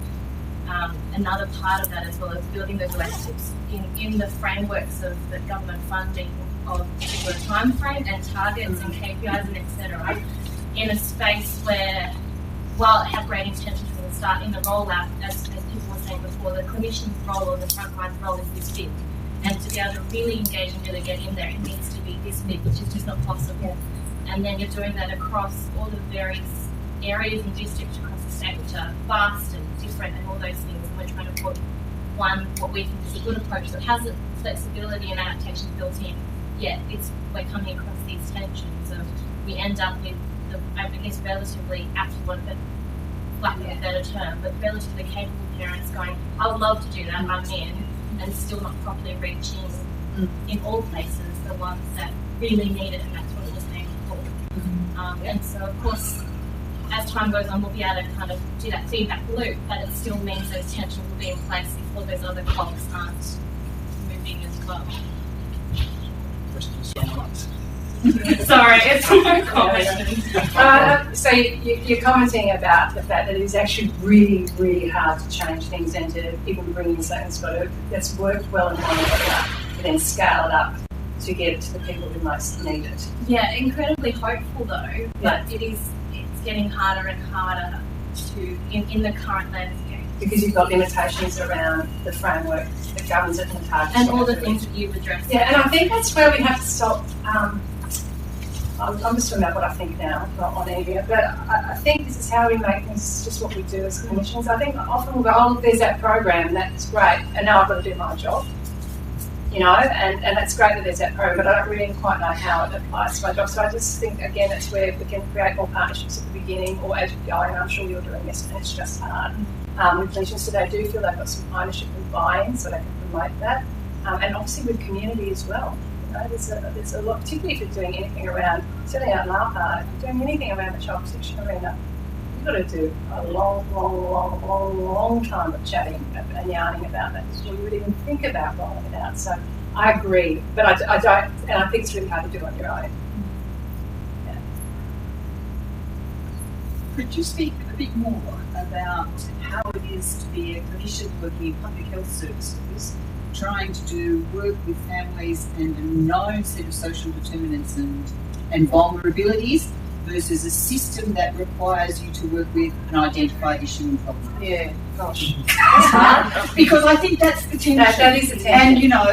Another part of that as well is building those relationships in the frameworks of the government funding of particular time frame and targets and KPIs and etc. In a space where, while it had great intentions from the start, in the rollout, as people were saying before, the clinician's role or the frontline role is this big. And to be able to really engage and really get in there, it needs to be this big, which is just not possible. And then you're doing that across all the various areas and districts across the state, which are vast and different and all those things. And we're trying to put what we think is a good approach that has the flexibility and adaptation built in, yet we're coming across these tensions of we end up with I guess relatively affluent, but lack of a better term, but relatively capable parents going, I would love to do that, I'm in, and still not properly reaching in all places the ones that really need it, and that's what it was aimed for. And so, of course, as time goes on, we'll be able to kind of do that feedback loop, but it still means those tensions will be in place if all those other clocks aren't moving as well. Questions from us? Sorry, it's no comment. So you're commenting about the fact that it's actually really, really hard to change things and to even bring in something that's worked well in one area, but then scale it up to get it to the people who most need it. Yeah, incredibly hopeful though, but it's getting harder and harder to in the current landscape. Because you've got limitations around the framework that governs it and the targets. And all the things that you've addressed. Yeah, and I think that's where we have to stop. I'm just talking about what I think now, not on area, but I think this is how we make things, just what we do as clinicians. I think often we'll go, oh, there's that program, that's great, and now I've got to do my job. You know, and that's great that there's that program, but I don't really quite know how it applies to my job. So I just think, again, it's where we can create more partnerships at the beginning or as we go, and I'm sure you're doing this, and it's just hard. With clinicians today do feel they've got some ownership and buy-in, so they can promote that. And obviously with community as well. You know, there's a lot, particularly if you're doing anything around, certainly out in our part, if you're doing anything around the child protection arena, you've got to do a long time of chatting and yarning about that before you would even think about rolling it out. So I agree, but I don't, and I think it's really hard to do on your own. Yeah. Could you speak a bit more about how it is to be a clinician working in public health services, trying to do work with families and a known set of social determinants and vulnerabilities versus a system that requires you to work with an identified issue and problem? Yeah, gosh. It's hard, because I think that's the tension. That is the tension. And, you know,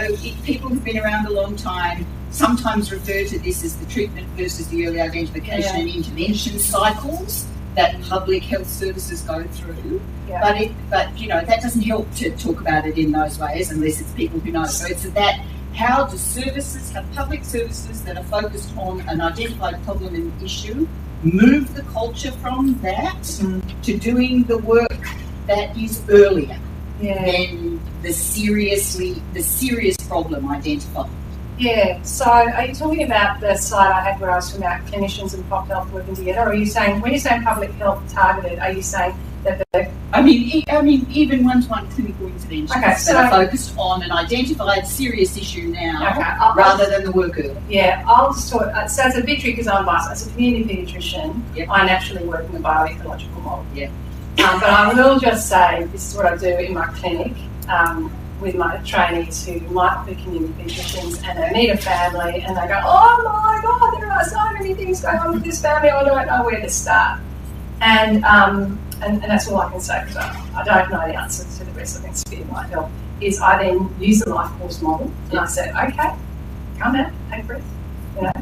people who've been around a long time sometimes refer to this as the treatment versus the early identification and intervention cycles that public health services go through. Yeah. But you know, that doesn't help to talk about it in those ways unless it's people who know. So it's that, how do services, have public services that are focused on an identified problem and issue, move the culture from that to doing the work that is earlier than the serious problem identified. Yeah, so are you talking about the slide I had where I was talking about clinicians and pop health working together, or are you saying, when you're saying public health targeted, are you saying that the... I mean, even one-to-one clinical interventions that are focused on an identified serious issue now rather than the work earlier. Yeah, I'll just talk, so it's a bit tricky because I'm biased. As a community paediatrician, I naturally work in the bioecological model. Yeah. But I will just say, this is what I do in my clinic, with my trainees who might be community paediatricians and they meet a family and they go, oh my God, there are so many things going on with this family, I don't know where to start. And that's all I can say because I don't know the answer to the rest. I think Spear might help. Is I then use the life course model and I said, okay, come down, take a breath. You know,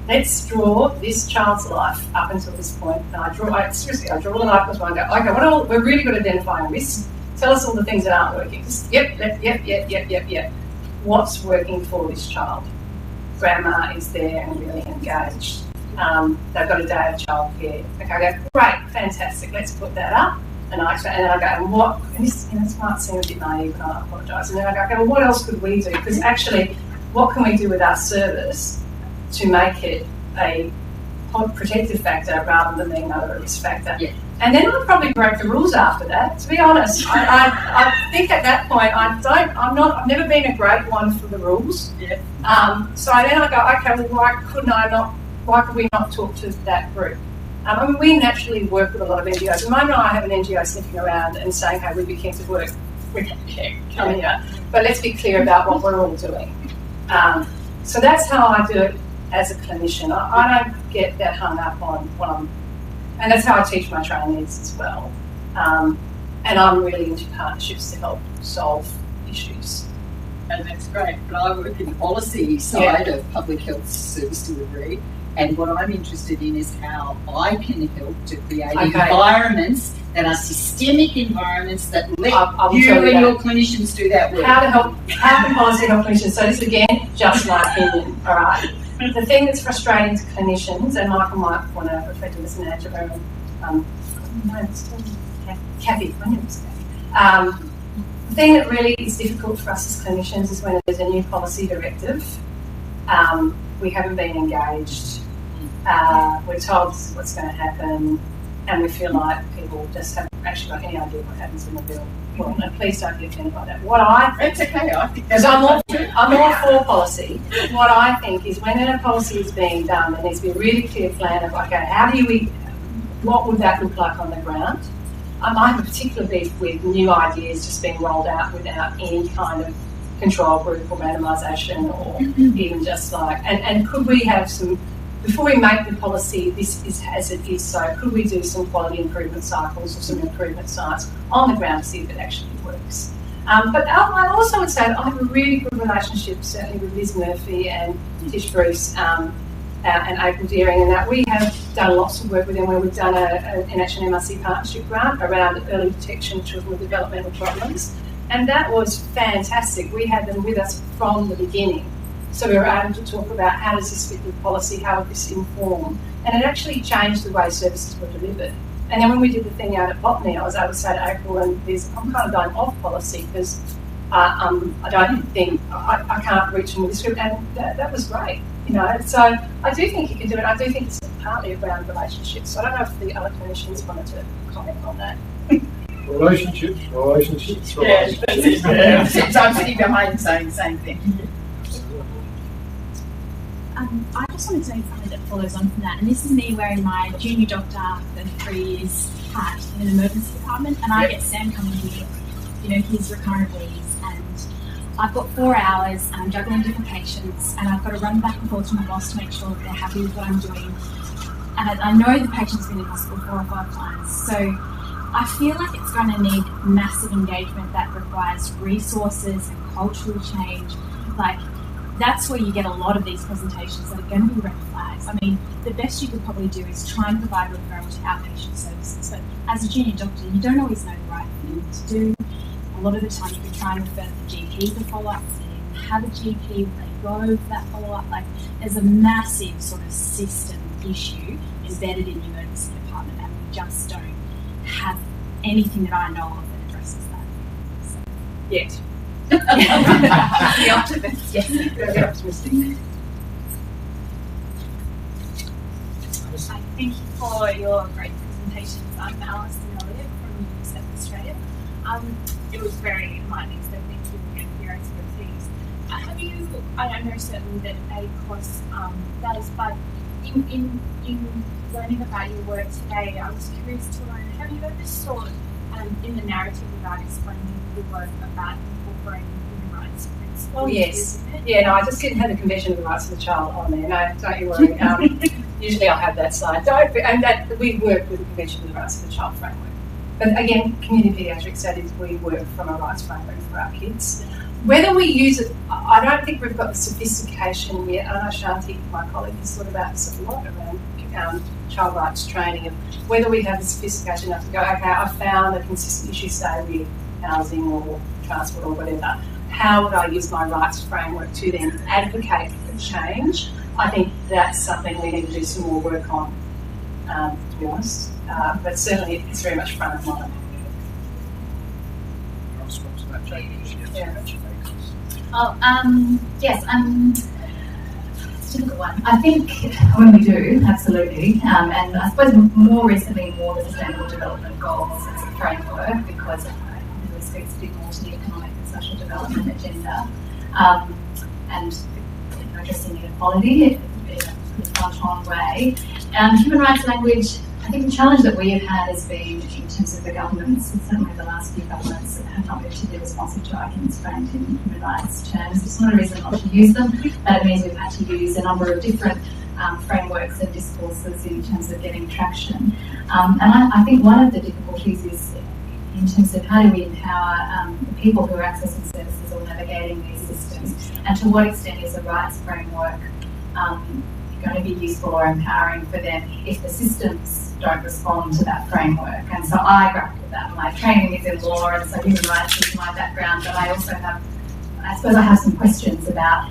let's draw this child's life up until this point. And I draw the life course model and go, okay, we're really good at identifying risks. Tell us all the things that aren't working. Just, yep. What's working for this child? Grandma is there and really engaged. They've got a day of childcare. Okay, I go, great, fantastic. Let's put that up. And I go, and what? And this might seem a bit naive, and I apologise. And then I go, okay, well, what else could we do? Because actually, what can we do with our service to make it a protective factor rather than being another risk factor? Yeah. And then I'd probably break the rules after that, to be honest. I think at that point, I've never been a great one for the rules. Yeah. So then I go, okay, well, why could we not talk to that group? I mean, we naturally work with a lot of NGOs. The moment I have an NGO sniffing around and saying, hey, we'd be keen to work, we don't care, come here. But let's be clear about what we're all doing. So that's how I do it as a clinician. I don't get that hung up on what I'm... And that's how I teach my trainees as well. And I'm really into partnerships to help solve issues. And that's great. But I work in the policy side of public health service delivery. And what I'm interested in is how I can help to create environments that are systemic environments that let you and your clinicians do that work. How can policy help clinicians? So this, again, just my opinion, all right? The thing that's frustrating to clinicians, and Michael might want to reflect on this in answer, Kathy, my name is Kathy. The thing that really is difficult for us as clinicians is when there's a new policy directive. We haven't been engaged. We're told this is what's going to happen. and we feel like people just haven't actually got any idea what happens in the real world. And please don't be offended by that. What I think, That's okay. I think because I'm all for policy. What I think is when a policy is being done, there needs to be a really clear plan of, okay, what would that look like on the ground? I have a particular beef with new ideas just being rolled out without any kind of control group or randomisation or even just like, and could we have some, before we make the policy, this is as it is, so could we do some quality improvement cycles or some improvement science on the ground to see if it actually works? But I also would say that I have a really good relationship, certainly with Liz Murphy and Tish Bruce and April Deering, and that we have done lots of work with them where we've done an Action MRC partnership grant around early detection of children with developmental problems. And that was fantastic. We had them with us from the beginning. So we were able to talk about how does this fit with policy, how would this inform? And it actually changed the way services were delivered. And then when we did the thing out at Botany, I was able to say to April and Liz, I'm kind of going off policy because I don't think, I can't reach them with this group. And that was great, you know. So I do think you can do it. I do think it's partly around relationships. So I don't know if the other clinicians wanted to comment on that. Relationships. Yeah, that's it. Yeah. So I'm sitting behind saying the same thing. I just wanted to say something that follows on from that, and this is me wearing my junior doctor for 3 years hat in an emergency department, and I get Sam coming here, you know, his recurrent bleeds, and I've got 4 hours and I'm juggling different patients, and I've got to run back and forth to my boss to make sure that they're happy with what I'm doing, and I know the patient's been in hospital 4 or 5 times, so I feel like it's going to need massive engagement that requires resources and cultural change. Like, that's where you get a lot of these presentations that are going to be red flags. I mean, the best you could probably do is try and provide referral to outpatient services. But as a junior doctor, you don't always know the right thing to do. A lot of the time you can try and refer the GP for follow-up, have a GP let go for that follow-up. Like, there's a massive sort of system issue embedded in the emergency department, and we just don't have anything that I know of that addresses that. So, Yet. the optimist, yes. Very optimistic. I thank you for your great presentations. I'm Alice Elliott from UNSW Australia. It was very enlightening, so thank you again for your expertise. Have you, I know certainly that ACOSS does, but in learning about your work today, I was curious to learn, have you ever sought in the narrative about explaining your work about incorporating human rights principles? Oh, yes. Yeah, no, I just didn't have the Convention of the Rights of the Child on there. No, don't you worry. Usually I'll have that slide. And that we work with the Convention of the Rights of the Child framework. But again, community paediatrics, that is, we work from a rights framework for our kids. Whether we use it, I don't think we've got the sophistication yet. I know Shanti, my colleague, has thought about this a lot around child rights training, and whether we have the sophistication enough to go, okay, I found a consistent issue, say, with housing or transport or whatever. How would I use my rights framework to then advocate for change? I think that's something we need to do some more work on, to be honest. But certainly it's very much front of mind. Yes, it's a difficult one. I think when we do, absolutely, and I suppose more recently, more the Sustainable Development Goals as a framework, because it really speaks a bit more to the economic and social development agenda, and addressing inequality in a one-on way. Human rights language, I think the challenge that we have had has been in terms of the governments, and certainly the last few governments that have not been particularly responsive to our constraint in human rights terms. It's not a reason not to use them, but it means we've had to use a number of different frameworks and discourses in terms of getting traction. And I think one of the difficulties is in terms of how do we empower the people who are accessing services or navigating these systems, and to what extent is a rights framework going to be useful or empowering for them if the systems don't respond to that framework. And so I grapple with that. My training is in law, and so human rights is my background, but I also have, I suppose I have some questions about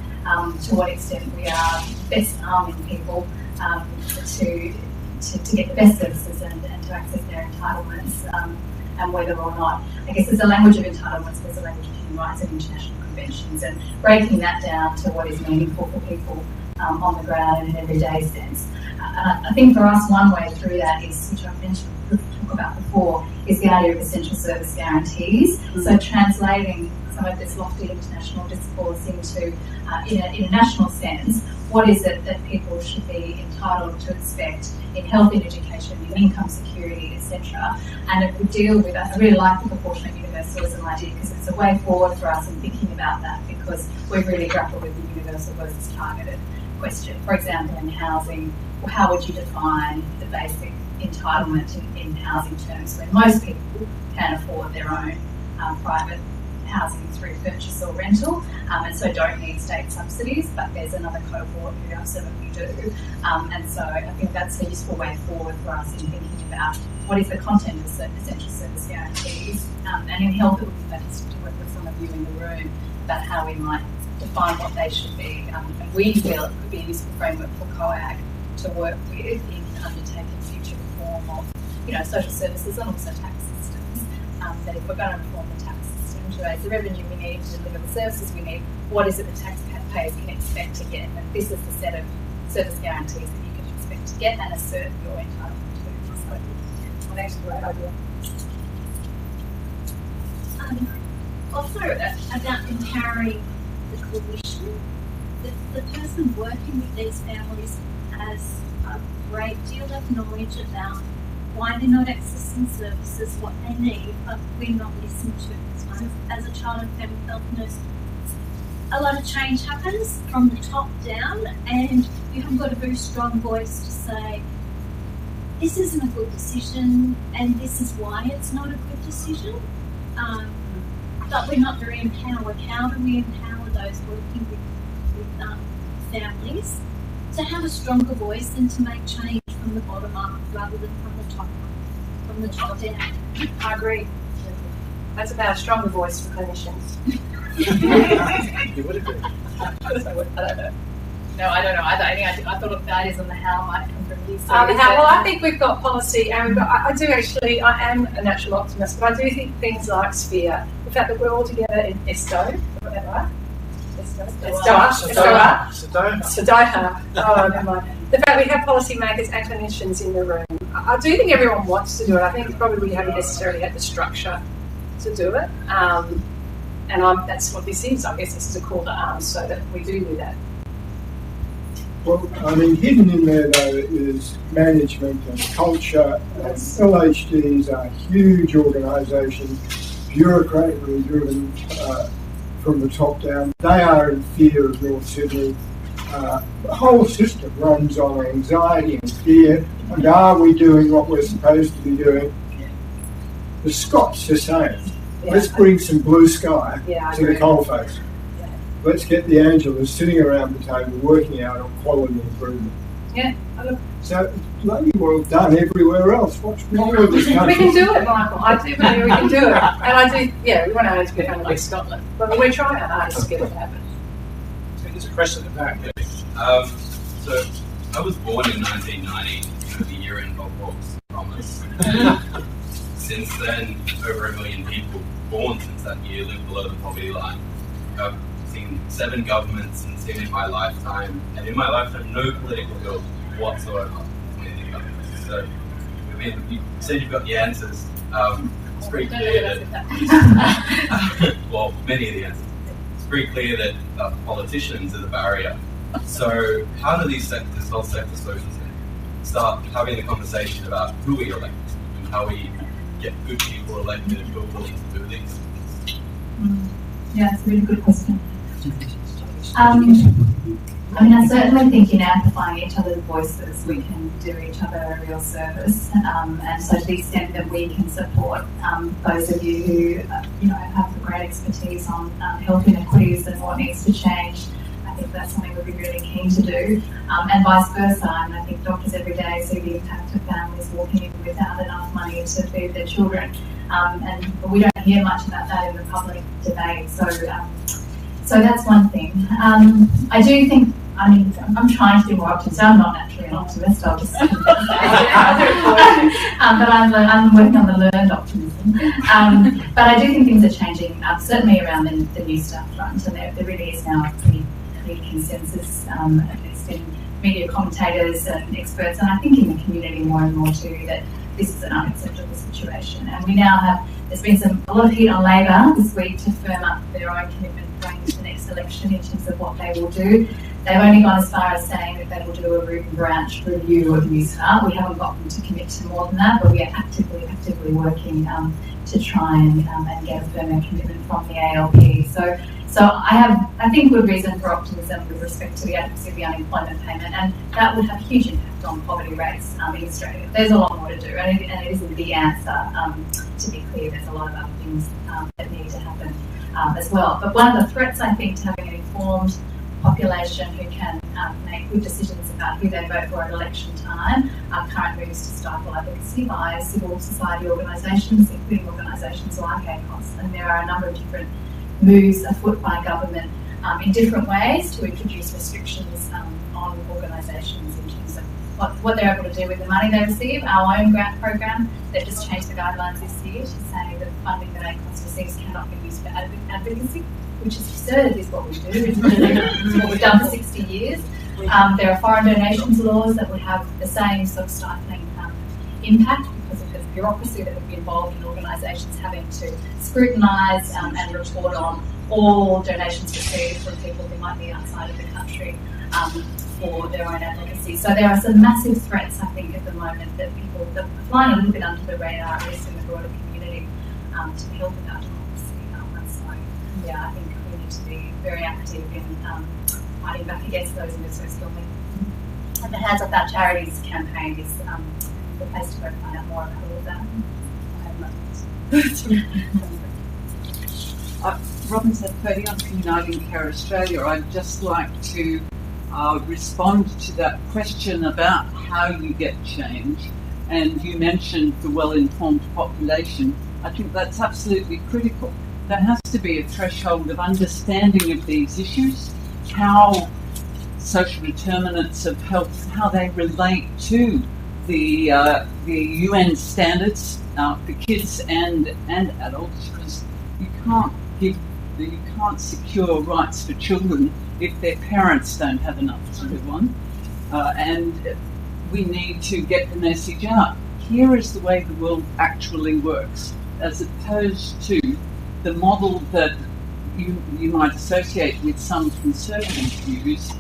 to what extent we are best arming people to get the best services and to access their entitlements, and whether or not, I guess there's a language of entitlements, there's a language of human rights and international conventions, and breaking that down to what is meaningful for people on the ground in an everyday sense. I think for us, one way through that is, which I've mentioned about before, is the idea of essential service guarantees. So translating some of this lofty international discourse into, in a national sense, what is it that people should be entitled to expect in health, in education, in income security, etc. And it would deal with, I really like the proportionate universalism idea because it's a way forward for us in thinking about that, because we've really grappled with the universal versus targeted question. For example, in housing, well, how would you define the basic entitlement in housing terms when most people can afford their own private housing through purchase or rental, and so don't need state subsidies, but there's another cohort who absolutely do. And so I think that's a useful way forward for us in thinking about what is the content of essential service guarantees. And in health, it would be fantastic to work with some of you in the room about how we might define what they should be. And we feel it could be a useful framework for COAG to work with in undertaking future reform of, social services and also tax systems. That if we're going to reform the tax system to raise the revenue we need to deliver the services we need, what is it the taxpayers can expect to get? And this is the set of service guarantees that you can expect to get and assert your entitlement to. So I think it's a great idea. Also, about empowering the coalition, the person working with these families has a great deal of knowledge about why they're not accessing services, what they need, but we're not listened to. As a child and family health nurse, a lot of change happens from the top down, and you have got a very strong voice to say, this isn't a good decision, and this is why it's not a good decision. But we're not very empowered. How do we empower those working with families to have a stronger voice and to make change from the bottom up rather than from the top down? I agree. That's about a stronger voice for clinicians. You would agree. I don't know. No, I don't know. I thought of that as on the how might come from you. Well, I think we've got policy, and I am a natural optimist, but I do think things like Sphere, the fact that we're all together in ESTO, right? Sedoha. Oh, never mind. The fact we have policymakers and clinicians in the room. I do think everyone wants to do it. I think probably we haven't necessarily had the structure to do it. And that's what this is. I guess this is a call to arms so that we do that. Well, hidden in there though is management and culture. LHDs are huge organisations, bureaucratically driven from the top down. They are in fear of North Sydney. The whole system runs on anxiety and fear. And are we doing what we're supposed to be doing? The Scots are saying, let's bring some blue sky to the coalface. Let's get the Angelas sitting around the table working out on quality improvement. Yeah. So bloody well done everywhere else. What's wrong with this country? We can do it, Michael. I do believe we can do it. And we want our own to become like Scotland. But we're trying our hardest to get it to happen. So there's a question at the back. So I was born in 1990, the year in Bob Hawke's promise. Since then, over 1 million people born since that year live below the poverty line. I've seen 7 governments and seen in my lifetime, and in my lifetime, no political will whatsoever from any governments. So, you said you've got the answers. It's pretty clear that, well, many of the answers. It's pretty clear that politicians are the barrier. So, how do these sectors, health sector, social sector, start having a conversation about who we elect and how we get good people elected who are willing to do these things? Yeah, it's a really good question. I certainly think in amplifying each other's voices, we can do each other a real service. And so to the extent that we can support those of you who have the great expertise on health inequities and what needs to change, I think that's something we'd be really keen to do. And vice versa. And I think doctors every day see the impact of families walking in without enough money to feed their children. And we don't hear much about that in the public debate. So that's one thing. I do think, I'm trying to be more optimistic. I'm not naturally an optimist, I'll just but I'm working on the learned optimism. But I do think things are changing, certainly around the new stuff front, and there really is now a pretty consensus, at least just in media commentators and experts, and I think in the community more and more too, that this is an unacceptable situation. And we now have, there's been a lot of heat on Labor this week to firm up their own commitment going into the next election in terms of what they will do. They've only gone as far as saying that they will do a root and branch review of USAR. We haven't got them to commit to more than that, but we are actively working to try and get a firmer commitment from the ALP. So I think good reason for optimism with respect to the adequacy of the unemployment payment, and that would have a huge impact on poverty rates in Australia. There's a lot more to do, and it isn't the answer. To be clear, there's a lot of other things that need to happen as well. But one of the threats, I think, to having an informed population who can make good decisions about who they vote for at election time are current moves to stifle advocacy by civil society organisations, including organisations like ACOSS. And there are a number of different moves afoot by government in different ways to introduce restrictions on organisations in terms of what they're able to do with the money they receive. Our own grant program, they've just changed the guidelines this year to say that funding that ACOSS receives cannot be used for advocacy, which is absurd, is what we do. It's what we've done for 60 years. There are foreign donations laws that would have the same sort of stifling impact because of the bureaucracy that would be involved in organisations having to scrutinise and report on all donations received from people who might be outside of the country for their own advocacy. So there are some massive threats, I think, at the moment that people that are flying a little bit under the radar, at least in the broader community, to help with our democracy. So yeah, I think we need to be very active in fighting back against those investors filming. And the Hands Up Our Charities campaign is the place to go to find out more about all of that. Robin Purdy, I'm from Uniting Care Australia. I'd just like to respond to that question about how you get change. And you mentioned the well-informed population. I think that's absolutely critical. There has to be a threshold of understanding of these issues, how social determinants of health, how they relate to the UN standards for kids and adults, because you can't secure rights for children if their parents don't have enough to live on, and we need to get the message out. Here is the way the world actually works, as opposed to the model that you might associate with some conservative views,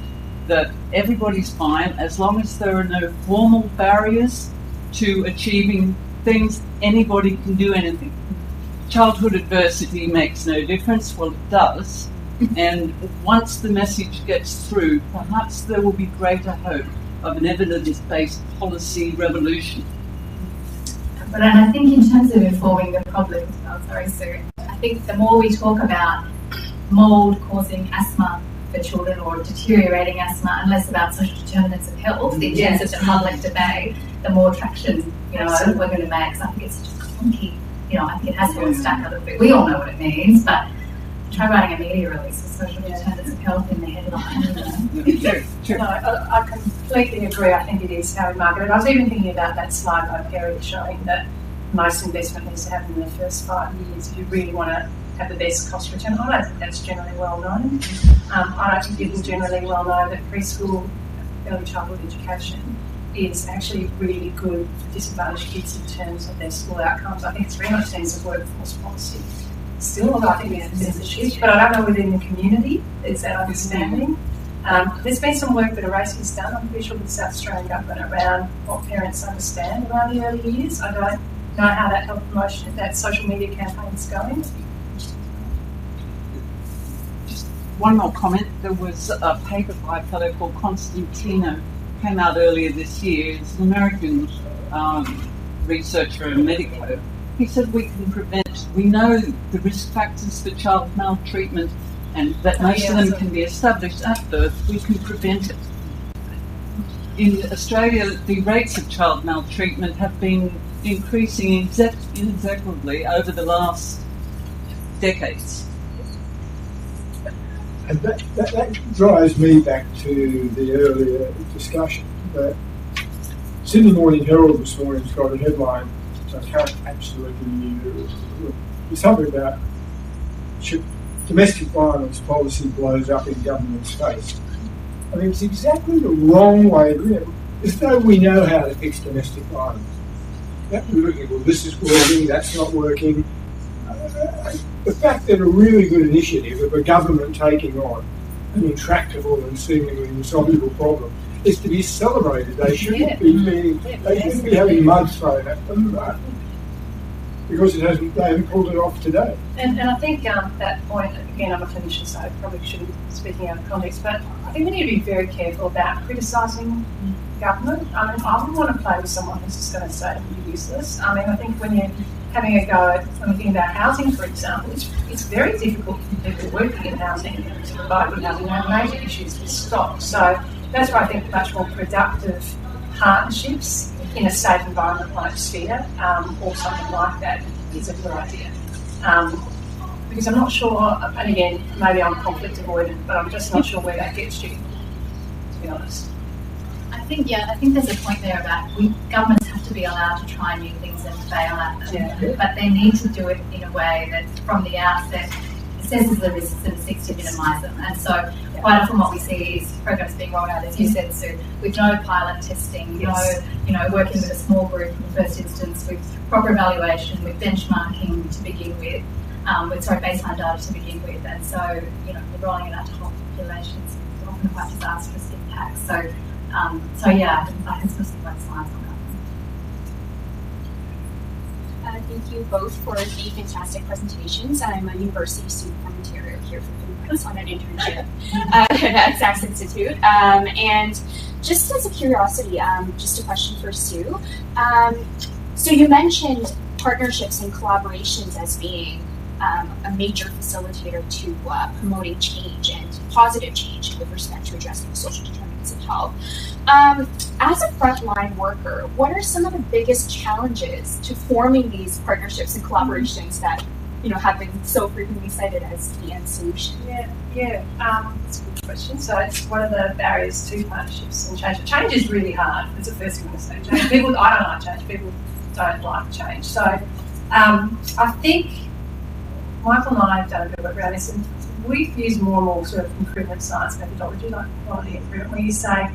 that everybody's fine as long as there are no formal barriers to achieving things. Anybody can do anything. Childhood adversity makes no difference. Well, it does. And once the message gets through, perhaps there will be greater hope of an evidence-based policy revolution. But I think in terms of informing the public as well, sorry, Sue, I think the more we talk about mould causing asthma for children or deteriorating asthma and less about social determinants of health in terms of the public debate, the more traction we're going to make. So I think it's just clunky. I think it has to stack a little bit. We all know what it means, but try writing a media release with social determinants of health in the headline. True. No, I completely agree. I think it is how we market it. I was even thinking about that slide by Perry showing that most investment needs to happen in the first 5 years if you really want to have the best cost return. I don't think that's generally well known. I don't think people generally well know that preschool early childhood education is actually really good for disadvantaged kids in terms of their school outcomes. I think it's very much seen as a workforce policy. Still, I think there's a shift, but I don't know within the community there's that understanding. There's been some work that ACOSS done, I'm pretty sure, with the South Australian government around what parents understand around the early years. I don't know how that health promotion, that social media campaign is going. Just one more comment. There was a paper by a fellow called Constantino, came out earlier this year. It's an American researcher and medico. He said we know the risk factors for child maltreatment and that most of them can be established at birth. We can prevent it. In Australia, the rates of child maltreatment have been increasing inexorably over the last decades. And that drives me back to the earlier discussion. The Sydney Morning Herald this morning's got a headline, which I can't absolutely it's something about domestic violence policy blows up in government's face. I mean, it's exactly the wrong way to live. As though we know how to fix domestic violence. That we're looking at, well, this is working, that's not working. The fact that a really good initiative of a government taking on an intractable and seemingly insoluble problem is to be celebrated. They shouldn't be having mud thrown at them because they haven't pulled it off today. And I think that point, again, I'm a clinician, so I probably shouldn't be speaking out of context, but I think we need to be very careful about criticising government. I mean, I wouldn't want to play with someone who's just going to say you're useless. I mean, I think when you're having a go at something about housing, for example, it's very difficult for people working in housing to provide good housing. They have major issues with stock. So that's why I think much more productive partnerships in a safe environment like Sphere or something like that is a good idea. Because I'm not sure, and again, maybe I'm conflict avoidant, but I'm just not sure where that gets you, to be honest. I think there's a point there about governments have to be allowed to try new things and fail at them, but they need to do it in a way that from the outset assesses the risks and seeks to minimise them. And so quite often what we see is programs being rolled out, as you said, Sue, with no pilot testing, working with a small group in the first instance, with proper evaluation, with benchmarking to begin with, baseline data to begin with. And so, we're rolling it out to whole populations, often quite disastrous impacts. So I can still see both sides on that. Thank you both for the fantastic presentations. I'm a university student from Ontario here for Finland on an internship at Sachs Institute. And just as a curiosity, just a question for Sue. So you mentioned partnerships and collaborations as being a major facilitator to promoting change and positive change with respect to addressing social determinants of health. As a frontline worker, what are some of the biggest challenges to forming these partnerships and collaborations that have been so frequently cited as the end solution? That's a good question. So it's one of the barriers to partnerships and change. Change is really hard. It's the first thing I'm going to say. I don't like change. People don't like change. So I think Michael and I have done a bit of work around this, and we've used more and more sort of improvement science methodology, like quality improvement, where you say,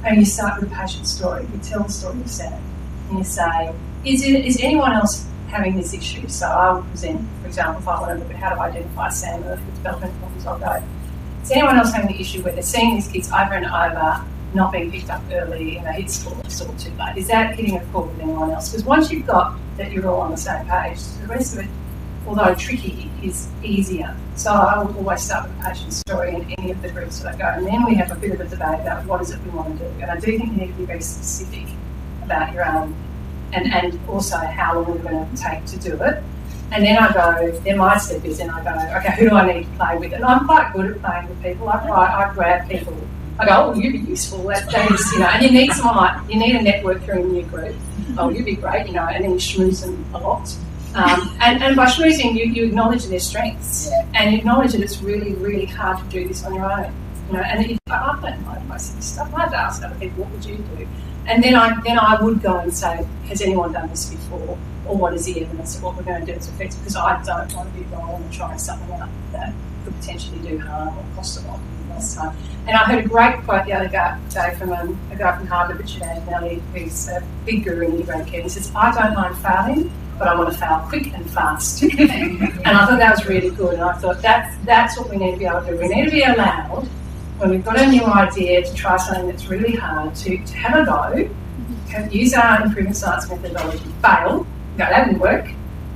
and you start with a patient story, you tell the story yourself, and you say, is anyone else having this issue? So I would present, for example, if I want to look at how to identify Sam with developmental problems, I'll go, is anyone else having the issue where they're seeing these kids over and over, not being picked up early, hit school, it's all too late? Is that hitting a chord with anyone else? Because once you've got that you're all on the same page, the rest of it, although tricky, is easier. So I will always start with a patient story in any of the groups that I go, and then we have a bit of a debate about what is it we want to do. And I do think you need to be very specific about your own, and also how long we're going to take to do it. And then I go, then my step is, then I go, okay, who do I need to play with? And I'm quite good at playing with people. I grab people. I go, oh, you'd be useful. That is, and you need someone you need a networker in your group. Oh, you'd be great, and then you schmooze them a lot. And by schmoozing, you acknowledge their strengths, and you acknowledge that it's really, really hard to do this on your own. And I don't know most of this stuff. I'd ask other people, what would you do? And then I would go and say, has anyone done this before? Or what is the evidence of what we're going to do that's effective? Because I don't want to be wrong and trying something out that could potentially do harm or cost a lot less time. And I heard a great quote the other day from a guy from Harvard, Richard Antonelli, who's a big guru in integrated care. He says, I don't mind failing, but I want to fail quick and fast. And I thought that was really good. And I thought that's what we need to be able to do. We need to be allowed, when we've got a new idea, to try something that's really hard, to have a go, use our improvement science methodology, fail, go, that didn't work,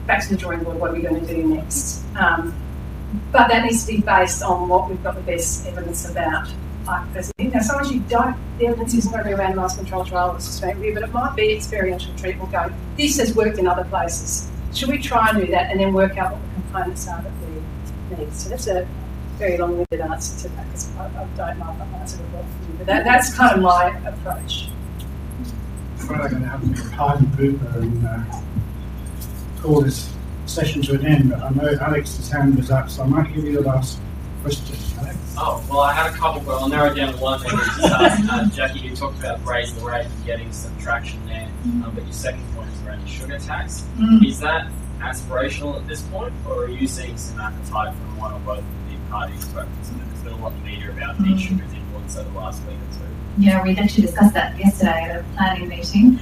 back to the drawing board, what are we going to do next? But that needs to be based on what we've got the best evidence about. Now, sometimes the evidence isn't going to be a randomised controlled trial or systematic review, but it might be experiential treatment going, this has worked in other places. Should we try and do that and then work out what the components are that we need? So that's a very long-winded answer to that, because I don't know if I've answered it well for you, but that's kind of my approach. Well, I'm going to have to pardon Cooper and call this session to an end, but I know Alex's hand was up, so I might give you the last question. Alex? Oh, well, I had a couple, but I'll narrow down to one thing. Jacqui, you talked about raising the rate and getting some traction there, but your second point is around the sugar tax. Is that aspirational at this point, or are you seeing some appetite from one or both of the parties? There's been a lot of media about these sugars imports developments over the last week or two? Yeah, we actually discussed that yesterday at a planning meeting.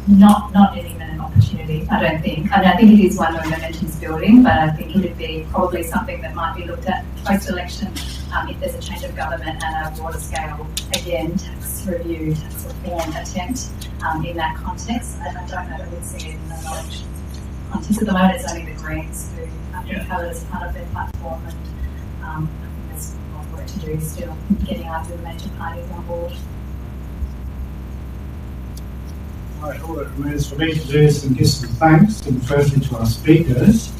Not an imminent opportunity, I don't think. I mean, I think it is one where momentum's building, but I think it would be probably something that might be looked at post-election if there's a change of government and a broader scale, again, tax review, tax reform attempt in that context. I don't know that we'd see it in the election context. At the moment, it's only the Greens who have been covered as part of their platform, and I think there's a lot of work to do still, getting out of the major parties on board. Right, all that remains for me to do is give some thanks, and firstly to our speakers,